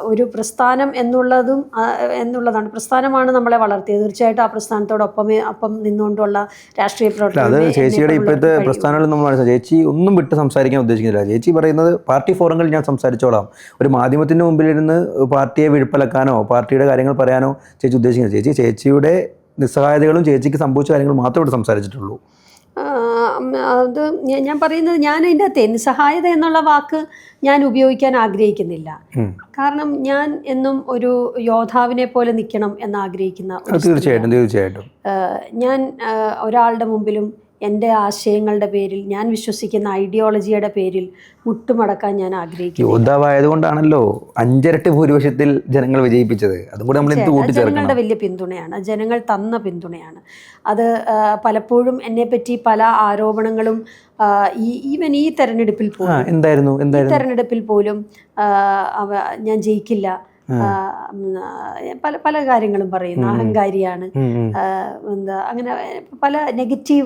ഒരു പ്രസ്ഥാനം എന്നുള്ളതാണ്. പ്രസ്ഥാനമാണ് നമ്മളെ വളർത്തിയത്. തീർച്ചയായിട്ടും ആ പ്രസ്ഥാനത്തോടൊപ്പം നിന്നുകൊണ്ടുള്ള രാഷ്ട്രീയ പ്രവർത്തനം. അത് ചേച്ചിയുടെ ഇപ്പോഴത്തെ പ്രസ്ഥാനങ്ങൾ നമ്മൾ മനസ്സിലാക്കി. ചേച്ചി ഒന്നും വിട്ട് സംസാരിക്കാൻ ഉദ്ദേശിക്കുന്നില്ല. ചേച്ചി പറയുന്നത് പാർട്ടി ഫോറങ്ങളിൽ ഞാൻ സംസാരിച്ചോളാം, ഒരു മാധ്യമത്തിൻ്റെ മുമ്പിലിരുന്ന് പാർട്ടിയെ വിഴുപ്പലക്കാനോ പാർട്ടിയുടെ കാര്യങ്ങൾ പറയാനോ ചേച്ചി ഉദ്ദേശിക്കുന്നത്. ചേച്ചിയുടെ നിസ്സഹായതകളും ചേച്ചിക്ക് സംഭവിച്ച കാര്യങ്ങളും മാത്രമേ ഇവിടെ സംസാരിച്ചിട്ടുള്ളൂ. അത് ഞാൻ പറയുന്നത്, ഞാൻ അതിൻ്റെ അകത്ത് നിസ്സഹായത എന്നുള്ള വാക്ക് ഞാൻ ഉപയോഗിക്കാൻ ആഗ്രഹിക്കുന്നില്ല. കാരണം ഞാൻ എന്നും ഒരു യോദ്ധാവിനെ പോലെ നിൽക്കണം എന്ന് ആഗ്രഹിക്കുന്ന. തീർച്ചയായിട്ടും ഞാൻ ഒരാളുടെ മുമ്പിലും എൻ്റെ ആശയങ്ങളുടെ പേരിൽ, ഞാൻ വിശ്വസിക്കുന്ന ഐഡിയോളജിയുടെ പേരിൽ മുട്ടുമടക്കാൻ ഞാൻ ആഗ്രഹിക്കുന്നു. യോദ്ധാവായതുകൊണ്ടാണല്ലോ 5 ഇരട്ടി ഭൂരിപക്ഷത്തിൽ ജനങ്ങൾ വിജയിപ്പിച്ചത്. അതും കൂടെ നമ്മൾ ജനങ്ങളുടെ വലിയ പിന്തുണയാണ്, ജനങ്ങൾ തന്ന പിന്തുണയാണ്. അത് പലപ്പോഴും എന്നെപ്പറ്റി പല ആരോപണങ്ങളും ഈവൻ ഈ തെരഞ്ഞെടുപ്പിൽ പോലും ഞാൻ ജയിക്കില്ല, പല പല കാര്യങ്ങളും പറയുന്നു, അഹങ്കാരിയാണ്, അങ്ങനെ പല നെഗറ്റീവ്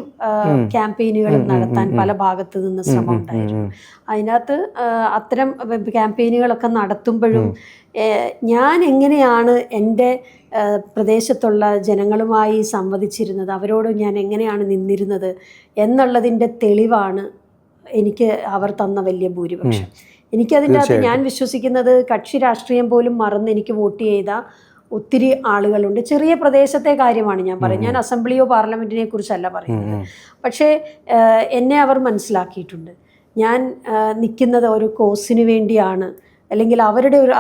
ക്യാമ്പയിനുകളും നടത്താൻ പല ഭാഗത്തു നിന്ന് ശ്രമം ഉണ്ടായിരുന്നു. അതിനകത്ത് അത്തരം ക്യാമ്പയിനുകളൊക്കെ നടത്തുമ്പോഴും ഞാൻ എങ്ങനെയാണ് എൻ്റെ പ്രദേശത്തുള്ള ജനങ്ങളുമായി സംവദിച്ചിരുന്നത്, അവരോട് ഞാൻ എങ്ങനെയാണ് നിന്നിരുന്നത് എന്നുള്ളതിൻ്റെ തെളിവാണ് എനിക്ക് അവർ തന്ന വലിയ ഭൂരിപക്ഷം. എനിക്കതിൻ്റെ അകത്ത് ഞാൻ വിശ്വസിക്കുന്നത്, കക്ഷി രാഷ്ട്രീയം പോലും മറന്ന് എനിക്ക് വോട്ട് ചെയ്ത ഒത്തിരി ആളുകളുണ്ട്. ചെറിയ പ്രദേശത്തെ കാര്യമാണ് ഞാൻ പറയുന്നത്, ഞാൻ അസംബ്ലിയോ പാർലമെൻറ്റിനെ കുറിച്ചല്ല പറയുന്നത്. പക്ഷേ എന്നെ അവർ മനസ്സിലാക്കിയിട്ടുണ്ട്. ഞാൻ നിൽക്കുന്നത് ഒരു കോസിന് വേണ്ടിയാണ്, അല്ലെങ്കിൽ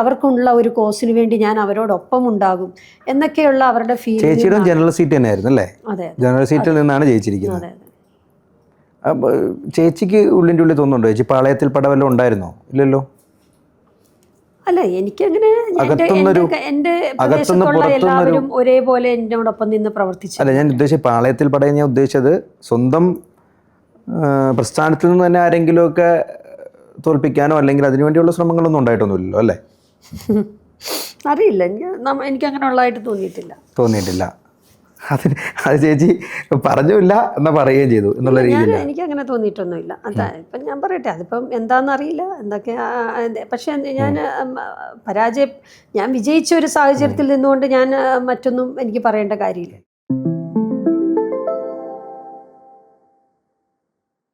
അവർക്കുള്ള ഒരു കോസിന് വേണ്ടി ഞാൻ അവരോടൊപ്പം ഉണ്ടാകും എന്നൊക്കെയുള്ള അവരുടെ ഫീലിംഗ്. ജനറൽ സീറ്റ് തന്നെയായിരുന്നു അല്ലേ? അതെ, ജനറൽ സീറ്റിൽ നിന്നാണ് ജയിച്ചിരിക്കുന്നത്. ചേച്ചിക്ക് ഉള്ളിൻ്റെ ഉള്ളിൽ തോന്നുന്നുണ്ടോ ചേച്ചി പാളയത്തിൽ പടവല്ലോ ഉണ്ടായിരുന്നോ? ഇല്ലല്ലോ. അല്ല, എനിക്കങ്ങനെ എൻ്റെ പ്രദേശത്തുള്ള എല്ലാവരും ഒരേപോലെ എന്നോടൊപ്പം നിന്ന് പ്രവർത്തിച്ചു. അല്ല, ഞാൻ ഉദ്ദേശിച്ച പാളയത്തിൽ പടയം, ഞാൻ ഉദ്ദേശിച്ചത് സ്വന്തം പ്രസ്ഥാനത്തിൽ നിന്ന് തന്നെ ആരെങ്കിലുമൊക്കെ തോൽപ്പിക്കാനോ അല്ലെങ്കിൽ അതിനുവേണ്ടിയുള്ള ശ്രമങ്ങളൊന്നും ഉണ്ടായിട്ടൊന്നുമില്ലല്ലോ അല്ലേ? അറിയില്ല, എനിക്ക് അങ്ങനെ ഉള്ളതായിട്ട് തോന്നിയിട്ടില്ല. അത് ചേച്ചി പറഞ്ഞില്ല എന്നാ പറയുകയും ചെയ്തു എന്നുള്ള രീതിയിൽ എനിക്ക് അങ്ങനെ തോന്നിയിട്ടൊന്നുമില്ല. അതാ ഇപ്പം ഞാൻ പറയട്ടെ, അതിപ്പം എന്താണെന്നറിയില്ല എന്തൊക്കെ. പക്ഷേ ഞാൻ വിജയിച്ച ഒരു സാഹചര്യത്തിൽ നിന്നുകൊണ്ട് ഞാൻ മറ്റൊന്നും എനിക്ക് പറയേണ്ട കാര്യമില്ല.